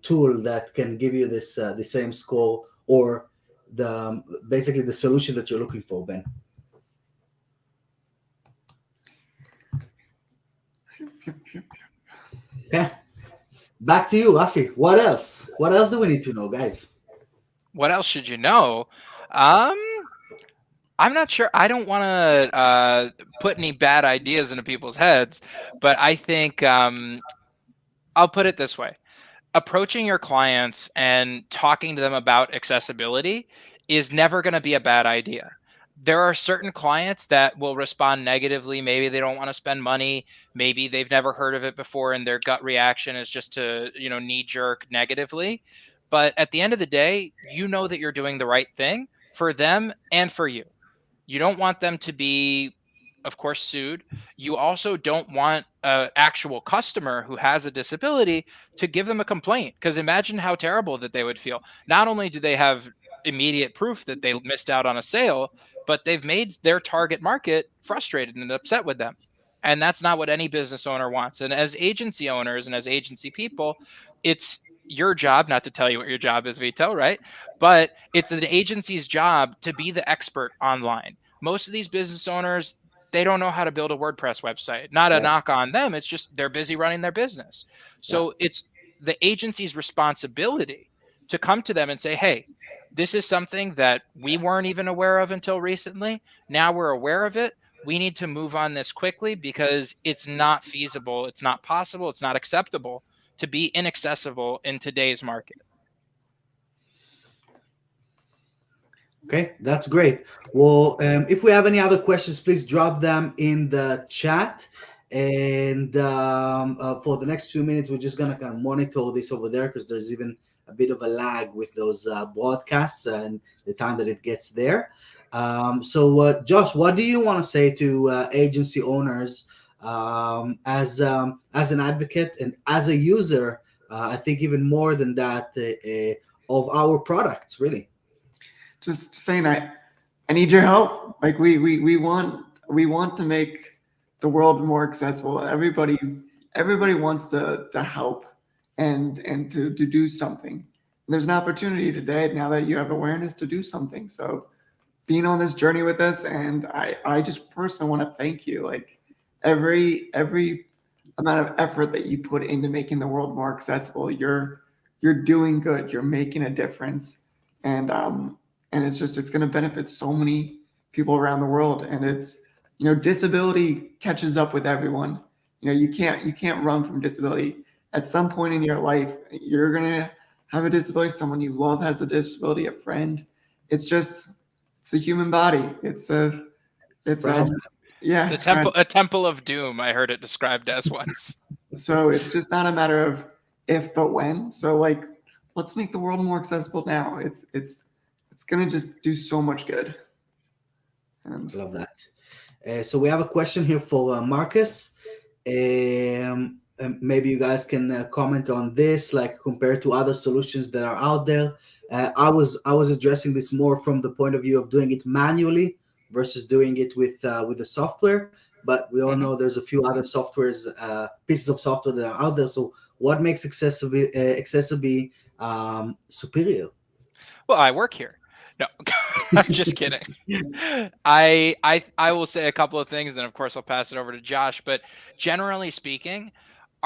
tool that can give you this the same score, or basically the solution that you're looking for, Ben. Okay, back to you, Rafi. What else? What else do we need to know, guys? What else should you know? I'm not sure. I don't want to put any bad ideas into people's heads, but I think I'll put it this way. Approaching your clients and talking to them about accessibility is never going to be a bad idea. There are certain clients that will respond negatively. Maybe they don't want to spend money. Maybe they've never heard of it before and their gut reaction is just to, knee jerk negatively. But at the end of the day, you know that you're doing the right thing for them and for you. You don't want them to be, of course, sued. You also don't want an actual customer who has a disability to give them a complaint, because imagine how terrible that they would feel. Not only do they have immediate proof that they missed out on a sale, but they've made their target market frustrated and upset with them. And that's not what any business owner wants. And as agency owners and as agency people, it's your job, not to tell you what your job is, Vito, right? But it's an agency's job to be the expert online. Most of these business owners, they don't know how to build a WordPress website. Not a Yeah, knock on them. It's just they're busy running their business. yeah. So it's the agency's responsibility to come to them and say, hey, this is something that we weren't even aware of until recently. Now we're aware of it. We need to move on this quickly because it's not feasible. It's not possible. It's not acceptable to be inaccessible in today's market. Okay, that's great. Well, if we have any other questions, please drop them in the chat. And for the next few minutes, we're just gonna kind of monitor this over there because there's even a bit of a lag with those broadcasts and the time that it gets there. So, Josh, what do you want to say to agency owners as an advocate and as a user? I think even more than that of our products, really. Just saying, I need your help. Like we want to make the world more accessible. Everybody wants to help and to do something. There's an opportunity today now that you have awareness to do something. So being on this journey with us, and I just personally want to thank you. Like every amount of effort that you put into making the world more accessible, you're doing good. You're making a difference, and it's going to benefit so many people around the world. And it's, disability catches up with everyone. You can't run from disability. At some point in your life, you're going to have a disability. Someone you love has a disability, a friend. It's the human body. It's yeah. It's a temple of doom. I heard it described as once. So it's just not a matter of if, but when. So like, let's make the world more accessible now. It's going to just do so much good. And Love that. So we have a question here for Marcus. Maybe you guys can comment on this, like compared to other solutions that are out there. I was addressing this more from the point of view of doing it manually versus doing it with the software. But we all know there's a few other softwares, pieces of software that are out there. So what makes accessibility superior? Well, I work here. No, I'm just kidding. I will say a couple of things, then of course I'll pass it over to Josh. But generally speaking,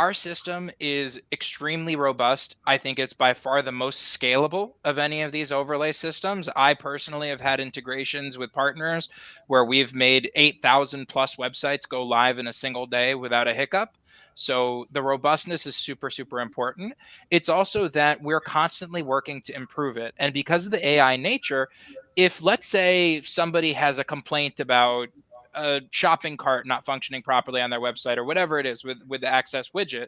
Our system is extremely robust. I think it's by far the most scalable of any of these overlay systems. I personally have had integrations with partners where we've made 8,000 plus websites go live in a single day without a hiccup. So the robustness is super, super important. It's also that we're constantly working to improve it. And because of the AI nature, if let's say somebody has a complaint about a shopping cart not functioning properly on their website or whatever it is with the access widget,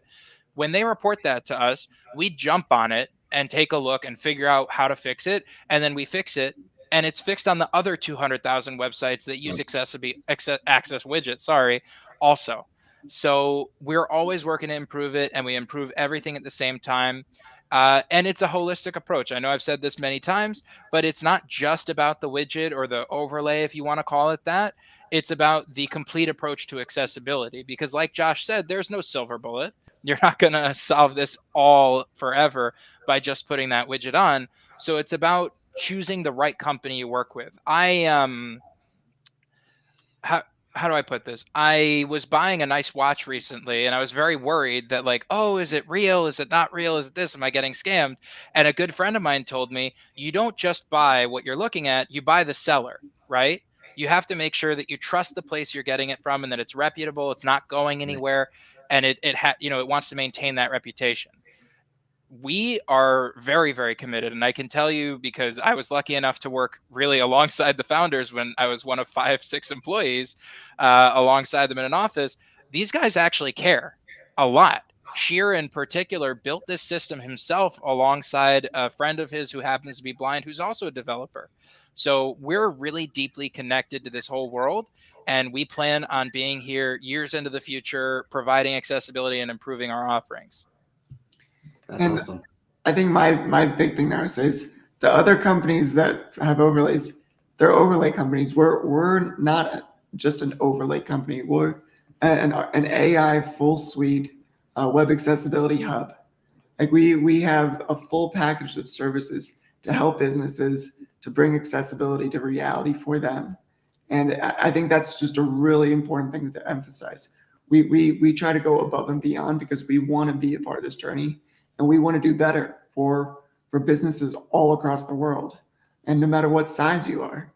when they report that to us, we jump on it and take a look and figure out how to fix it, and then we fix it, and it's fixed on the other 200,000 websites that use access widget, sorry, also. So we're always working to improve it, and we improve everything at the same time. And it's a holistic approach. I know I've said this many times, but it's not just about the widget or the overlay, if you want to call it that. It's about the complete approach to accessibility, because like Josh said, there's no silver bullet. You're not going to solve this all forever by just putting that widget on. So it's about choosing the right company you work with. How do I put this? I was buying a nice watch recently, and I was very worried that, like, oh, is it real? Is it not real? Is it this? Am I getting scammed? And a good friend of mine told me, you don't just buy what you're looking at, you buy the seller, right? You have to make sure that you trust the place you're getting it from and that it's reputable, it's not going anywhere, and it wants to maintain that reputation. We are very, very committed. And I can tell you, because I was lucky enough to work really alongside the founders when I was one of 5, 6 employees alongside them in an office. These guys actually care a lot. Sheer in particular built this system himself alongside a friend of his who happens to be blind, who's also a developer. So we're really deeply connected to this whole world. And we plan on being here years into the future, providing accessibility and improving our offerings. That's awesome. I think my big thing now is the other companies that have overlays, they're overlay companies. We're not just an overlay company. We're an AI full suite web accessibility hub. Like we have a full package of services to help businesses to bring accessibility to reality for them. And I think that's just a really important thing to emphasize. We try to go above and beyond because we want to be a part of this journey. And we want to do better for businesses all across the world, and no matter what size you are.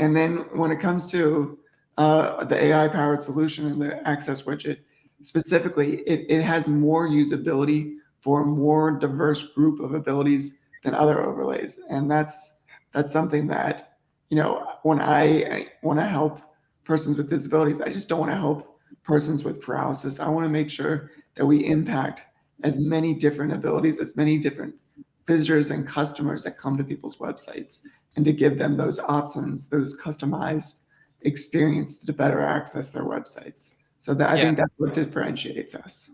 And then when it comes to the AI-powered solution and the access widget, specifically, it has more usability for a more diverse group of abilities than other overlays. And that's something that, when I want to help persons with disabilities, I just don't want to help persons with paralysis. I want to make sure that we impact as many different abilities, as many different visitors and customers that come to people's websites, and to give them those options, those customized experience to better access their websites. So I think that's what differentiates us.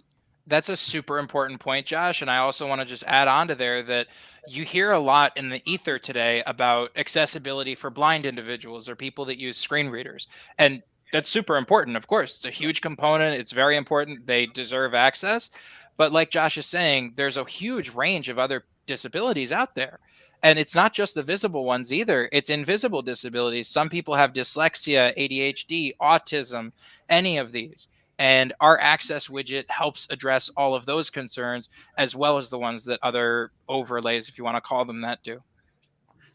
That's a super important point, Josh. And I also want to just add on to there that you hear a lot in the ether today about accessibility for blind individuals or people that use screen readers. And that's super important. Of course, it's a huge component. It's very important. They deserve access. But like Josh is saying, there's a huge range of other disabilities out there. And it's not just the visible ones either. It's invisible disabilities. Some people have dyslexia, ADHD, autism, any of these. And our access widget helps address all of those concerns, as well as the ones that other overlays, if you want to call them that, do.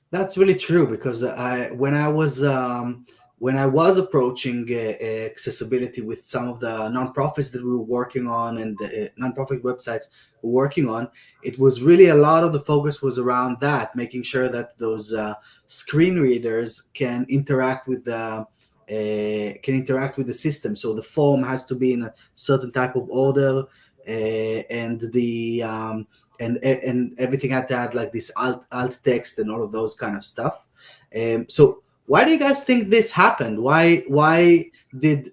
That's really true, because when I was approaching accessibility with some of the nonprofits that we were working on and the nonprofit websites we were working on, it was really a lot of the focus was around that, making sure that those screen readers can interact with the system. So the form has to be in a certain type of order, and the and everything had to add like this alt text and all of those kind of stuff. So why do you guys think this happened? Why did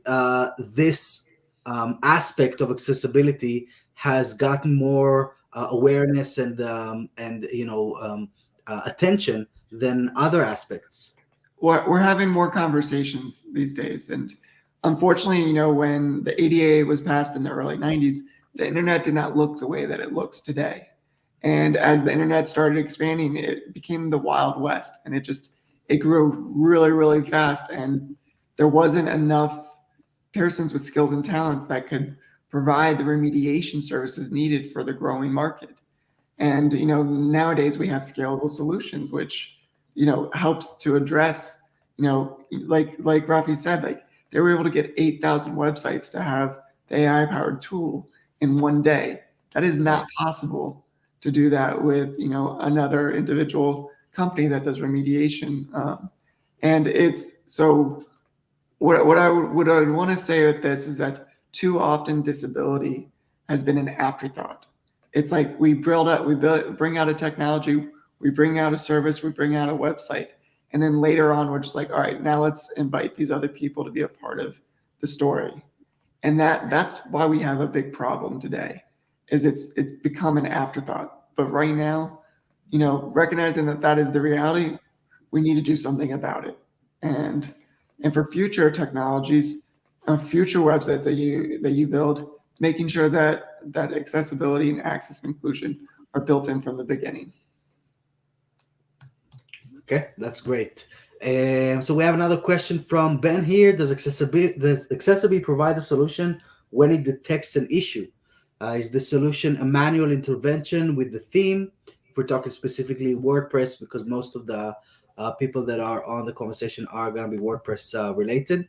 this aspect of accessibility has gotten more awareness and attention than other aspects? We're having more conversations these days, and unfortunately, when the ADA was passed in the early 90s, the internet did not look the way that it looks today. And as the internet started expanding, it became the Wild West, and it grew really, really fast. And there wasn't enough persons with skills and talents that could provide the remediation services needed for the growing market. And nowadays we have scalable solutions, which helps to address, like Rafi said, like they were able to get 8,000 websites to have the AI powered tool in one day. That is not possible to do that with another individual company that does remediation. And it's so what I would want to say with this is that too often disability has been an afterthought. It's like we bring out a technology, we bring out a service, we bring out a website, and then later on we're just like, all right, now let's invite these other people to be a part of the story. And that's why we have a big problem today, is it's become an afterthought. But right now, recognizing that is the reality, we need to do something about it. And for future technologies, future websites that you build, making sure that accessibility and access and inclusion are built in from the beginning. Okay, that's great. So we have another question from Ben here. Does accessibility provide a solution when it detects an issue? Is the solution a manual intervention with the theme? If we're talking specifically WordPress, because most of the people that are on the conversation are going to be WordPress related.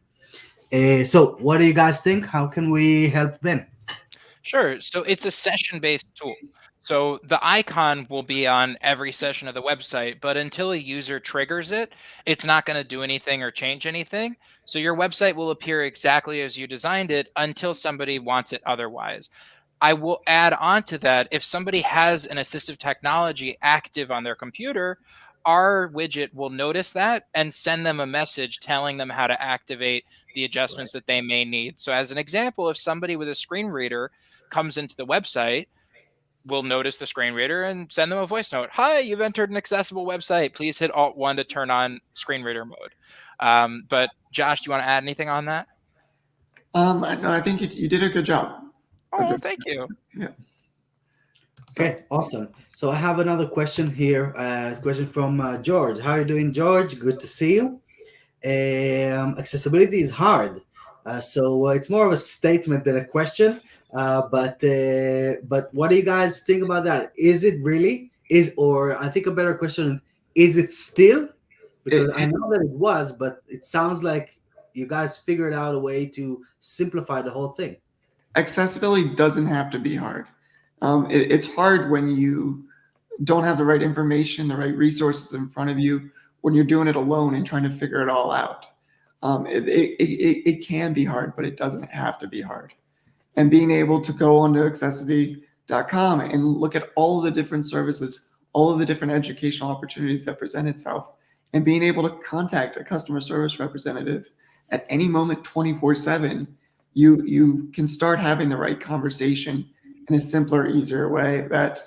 So what do you guys think? How can we help Ben? Sure. So it's a session-based tool. So the icon will be on every session of the website, but until a user triggers it, it's not going to do anything or change anything. So your website will appear exactly as you designed it until somebody wants it otherwise. I will add on to that, if somebody has an assistive technology active on their computer, our widget will notice that and send them a message telling them how to activate the adjustments that they may need. So as an example, if somebody with a screen reader comes into the website, we'll notice the screen reader and send them a voice note. Hi, you've entered an accessible website. Please hit Alt-1 to turn on screen reader mode. But Josh, do you want to add anything on that? No, I think you did a good job. Oh, thank you. Yeah. Okay, awesome. So I have another question here. Question from George. How are you doing, George? Good to see you. Accessibility is hard. So it's more of a statement than a question. But what do you guys think about that? Is it really? Or I think a better question, is it still? Because I know that it was, but it sounds like you guys figured out a way to simplify the whole thing. Accessibility doesn't have to be hard. It's hard when you don't have the right information, the right resources in front of you, when you're doing it alone and trying to figure it all out. It can be hard, but it doesn't have to be hard. And being able to go onto accessibility.com and look at all of the different services, all of the different educational opportunities that present itself, and being able to contact a customer service representative at any moment 24/7, you can start having the right conversation in a simpler, easier way that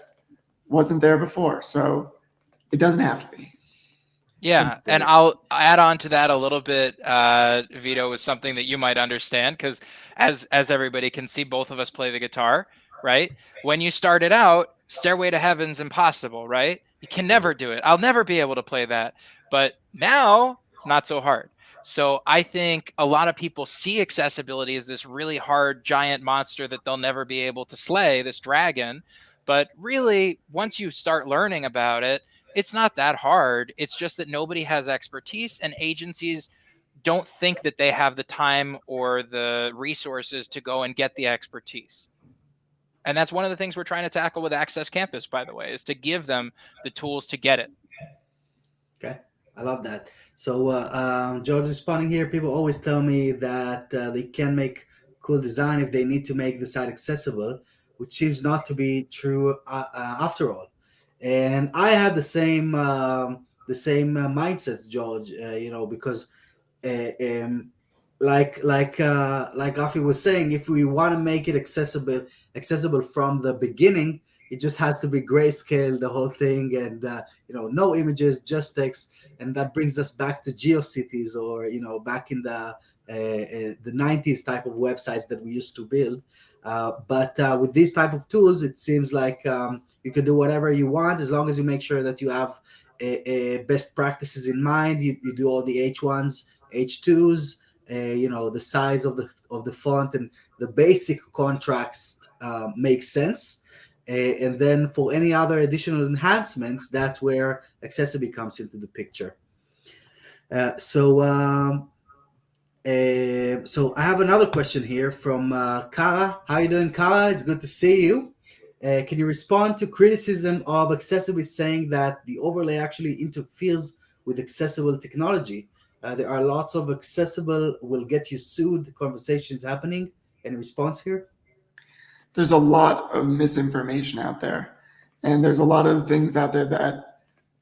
wasn't there before. So it doesn't have to be. Yeah, and I'll add on to that a little bit, Vito, with something that you might understand, because as everybody can see, both of us play the guitar, right? When you started out, Stairway to Heaven's impossible, right? You can never do it. I'll never be able to play that. But now it's not so hard. So I think a lot of people see accessibility as this really hard giant monster that they'll never be able to slay, this dragon. But really, once you start learning about it, it's not that hard. It's just that nobody has expertise, and agencies don't think that they have the time or the resources to go and get the expertise. And that's one of the things we're trying to tackle with Access Campus, by the way, is to give them the tools to get it. Okay, I love that. So George responding here, people always tell me that they can make cool design if they need to make the site accessible, which seems not to be true after all. And I had the same mindset, George. Because like Afi was saying, if we want to make it accessible from the beginning, it just has to be grayscale, the whole thing, and no images, just text. And that brings us back to GeoCities, or back in the 90s type of websites that we used to build. But with these type of tools, it seems like you can do whatever you want, as long as you make sure that you have best practices in mind. You do all the H1s, H2s, the size of the font and the basic contrast makes sense. And then for any other additional enhancements, that's where accessibility comes into the picture. So I have another question here from Kara. How you doing, Kara? It's good to see you. Can you respond to criticism of accessibility saying that the overlay actually interferes with accessible technology? There are lots of accessible will get you sued conversations happening. Any response here? There's a lot of misinformation out there, and there's a lot of things out there that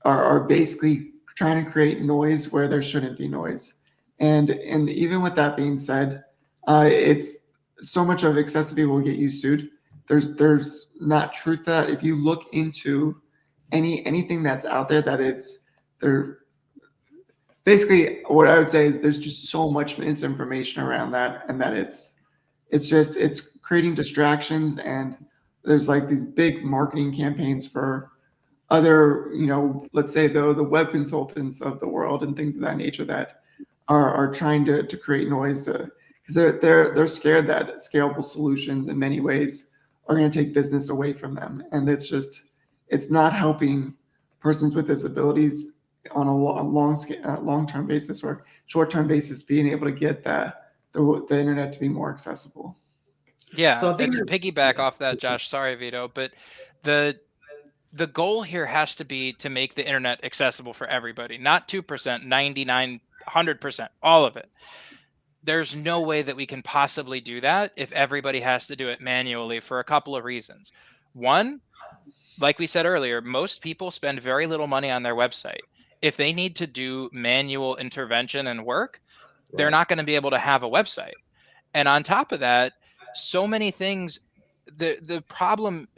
are basically trying to create noise where there shouldn't be noise. And even with that being said, it's so much of accessibility will get you sued. There's not truth to that. If you look into anything that's out there, that it's there. Basically, what I would say is there's just so much misinformation around that, and that it's creating distractions, and there's like these big marketing campaigns for other, let's say the web consultants of the world and things of that nature that are trying to create noise to, because they're scared that scalable solutions in many ways are going to take business away from them, and it's not helping persons with disabilities on a long-term basis or short-term basis being able to get the internet to be more accessible. Yeah, So I think and to piggyback off that, Josh, sorry, Vito, but the goal here has to be to make the internet accessible for everybody, not 2%, 99, 100%, all of it. There's no way that we can possibly do that if everybody has to do it manually for a couple of reasons. One, like we said earlier, most people spend very little money on their website. If they need to do manual intervention and work, they're right. not going to be able to have a website. And on top of that, so many things, the problem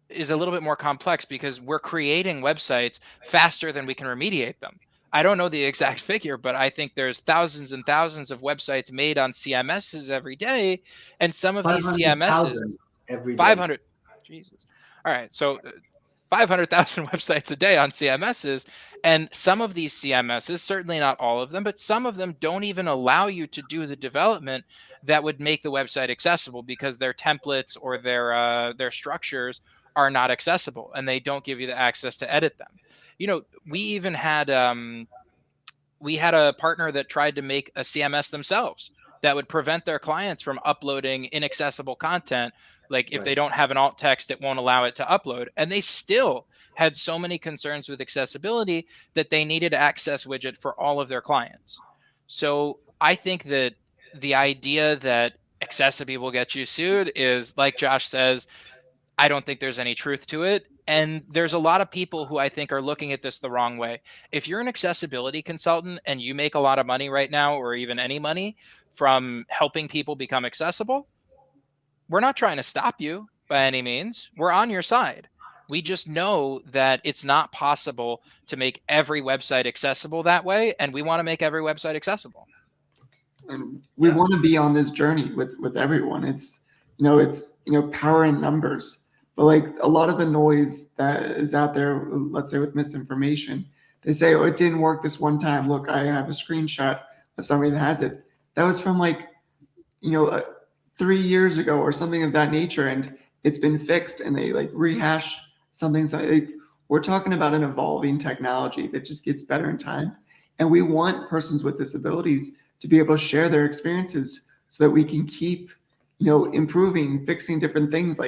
is a little bit more complex because we're creating websites faster than we can remediate them. I don't know the exact figure, but I think there's thousands and thousands of websites made on CMSs every day. And some of these CMSs, 500,000 every day. 500, Jesus. All right. So 500,000 websites a day on CMSs. And some of these CMSs, certainly not all of them, but some of them don't even allow you to do the development that would make the website accessible because their templates or their structures are not accessible and they don't give you the access to edit them. We even had we had a partner that tried to make a CMS themselves that would prevent their clients from uploading inaccessible content. Like if they Right. don't have an alt text, it won't allow it to upload. And they still had so many concerns with accessibility that they needed access widget for all of their clients. So I think that the idea that accessibility will get you sued is, like Josh says, I don't think there's any truth to it. And there's a lot of people who I think are looking at this the wrong way. If you're an accessibility consultant and you make a lot of money right now, or even any money from helping people become accessible, we're not trying to stop you by any means. We're on your side. We just know that it's not possible to make every website accessible that way. And we want to make every website accessible. And we Yeah. want to be on this journey with everyone. It's power in numbers. But like a lot of the noise that is out there, let's say with misinformation, they say, oh, it didn't work this one time. Look, I have a screenshot of somebody that has it. That was from 3 years ago or something of that nature, and it's been fixed, and they like rehash something. So we're talking about an evolving technology that just gets better in time. And we want persons with disabilities to be able to share their experiences so that we can keep, improving, fixing different things.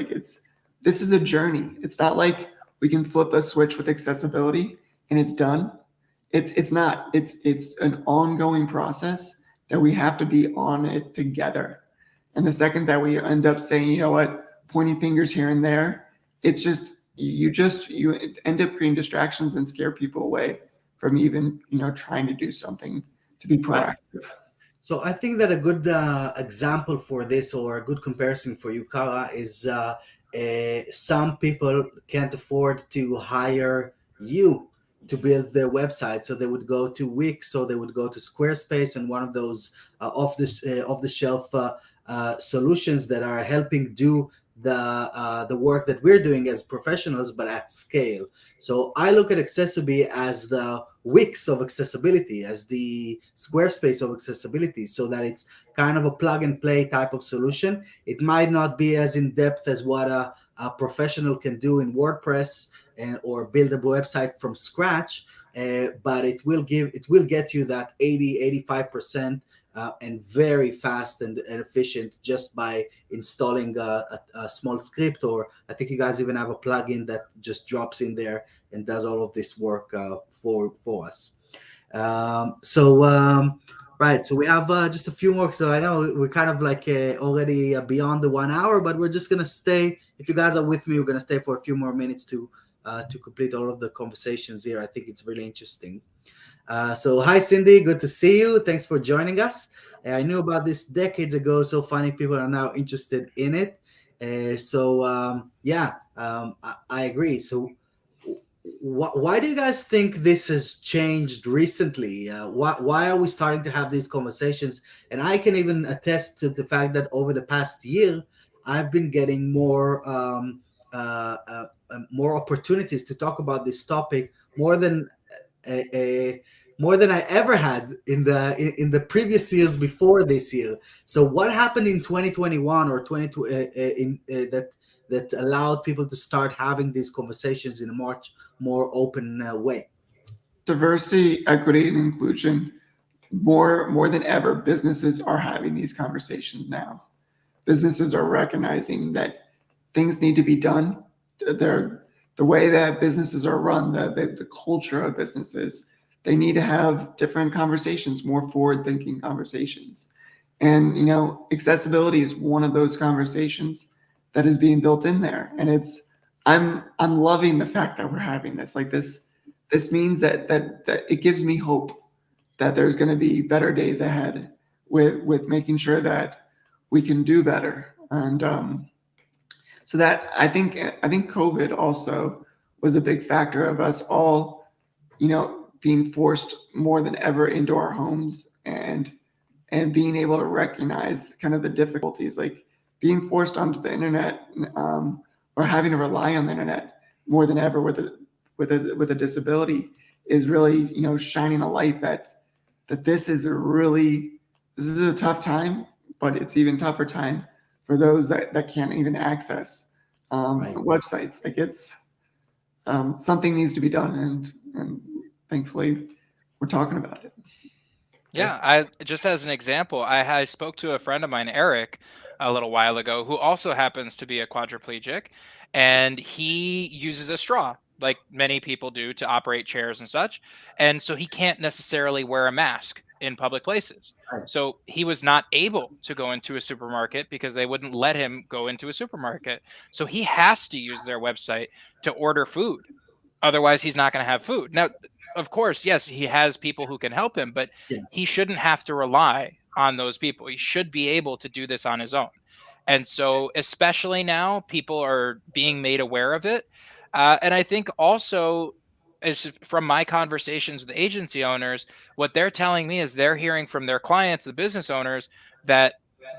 This is a journey. It's not like we can flip a switch with accessibility and it's done. It's not. It's an ongoing process that we have to be on it together. And the second that we end up saying, you know what, pointing fingers here and there, it's just you end up creating distractions and scare people away from even trying to do something to be proactive. So I think that a good example for this, or a good comparison for you, Kara, is some people can't afford to hire you to build their website, so they would go to Wix, or they would go to Squarespace, and one of those off the shelf solutions that are helping do the work that we're doing as professionals, but at scale. So I look at Accessibility as the Wix of accessibility, as the Squarespace of accessibility, so that it's kind of a plug and play type of solution. It might not be as in depth as what a professional can do in WordPress or build a website from scratch, but it will get you that 80-85%, and very fast and efficient, just by installing a small script. Or I think you guys even have a plugin that just drops in there and does all of this work for us. Right, so we have just a few more. So I know we're kind of like already beyond the 1 hour, but we're just gonna stay. If you guys are with me, we're gonna stay for a few more minutes to complete all of the conversations here. I think it's really interesting. So hi Cindy, good to see you. Thanks for joining us. I knew about this decades ago, so funny people are now interested in it. I agree. So why do you guys think this has changed recently? Why are we starting to have these conversations? And I can even attest to the fact that over the past year, I've been getting more opportunities to talk about this topic, a more than I ever had in the previous years before this year. So what happened in 2021 or 22 that allowed people to start having these conversations in a much more open way? Diversity, equity, and inclusion. More than ever, businesses are having these conversations now. Businesses are recognizing that things need to be done. The way that businesses are run, the culture of businesses, they need to have different conversations, more forward-thinking conversations. And accessibility is one of those conversations that is being built in there. And I'm loving the fact that we're having this. Like this means that it gives me hope that there's going to be better days ahead with making sure that we can do better. And so that I think COVID also was a big factor of us all, being forced more than ever into our homes and being able to recognize kind of the difficulties, like being forced onto the internet, or having to rely on the internet more than ever with a disability, is really shining a light that this is a tough time, but it's even tougher time for those that can't even access websites. Like it's something needs to be done, and thankfully we're talking about it. Yeah, I just as an example, I spoke to a friend of mine, Eric, a little while ago, who also happens to be a quadriplegic, and he uses a straw, like many people do, to operate chairs and such. And so he can't necessarily wear a mask in public places. Right. So he was not able to go into a supermarket because they wouldn't let him go into a supermarket. So he has to use their website to order food. Otherwise, he's not going to have food. Now, of course, yes, he has people who can help him, but Yeah. he shouldn't have to rely on those people. He should be able to do this on his own. And so, especially now, people are being made aware of it. And I think also, as from my conversations with agency owners, what they're telling me is they're hearing from their clients, the business owners, that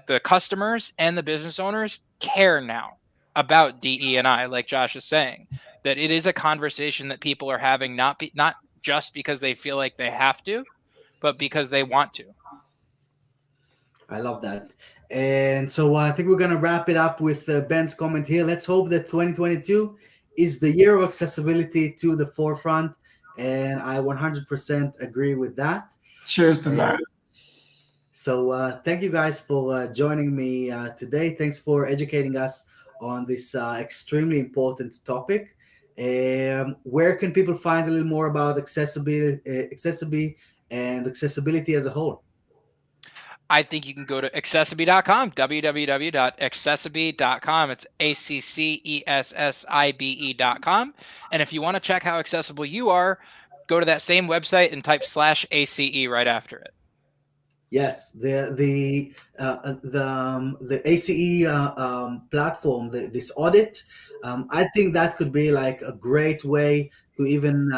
the customers and the business owners care now about DE and I, like Josh is saying, that it is a conversation that people are having, not just because they feel like they have to, but because they want to. I love that. And so I think we're going to wrap it up with Ben's comment here. Let's hope that 2022 is the year of accessibility to the forefront. And I 100% agree with that. Cheers to that. So thank you guys for joining me today. Thanks for educating us on this extremely important topic. Where can people find a little more about accessibility and accessibility as a whole? I think you can go to accessibility.com, www.accessibility.com. It's ACCESSIBE.com. And if you want to check how accessible you are, go to that same website and type /ACE right after it. Yes, the ACE platform, this audit, I think that could be like a great way to even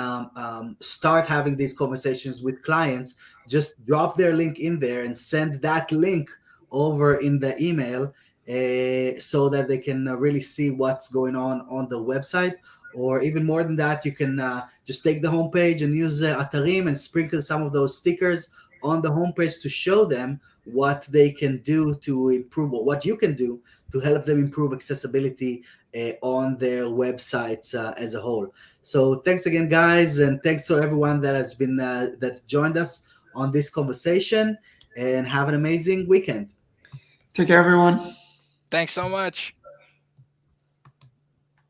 start having these conversations with clients. Just drop their link in there and send that link over in the email, so that they can really see what's going on the website. Or even more than that, you can just take the homepage and use Atarim and sprinkle some of those stickers on the homepage to show them what they can do to improve, or what you can do to help them improve accessibility on their websites as a whole. So thanks again, guys, and thanks to everyone that has been that joined us on this conversation. And have an amazing weekend. Take care, everyone. Thanks so much.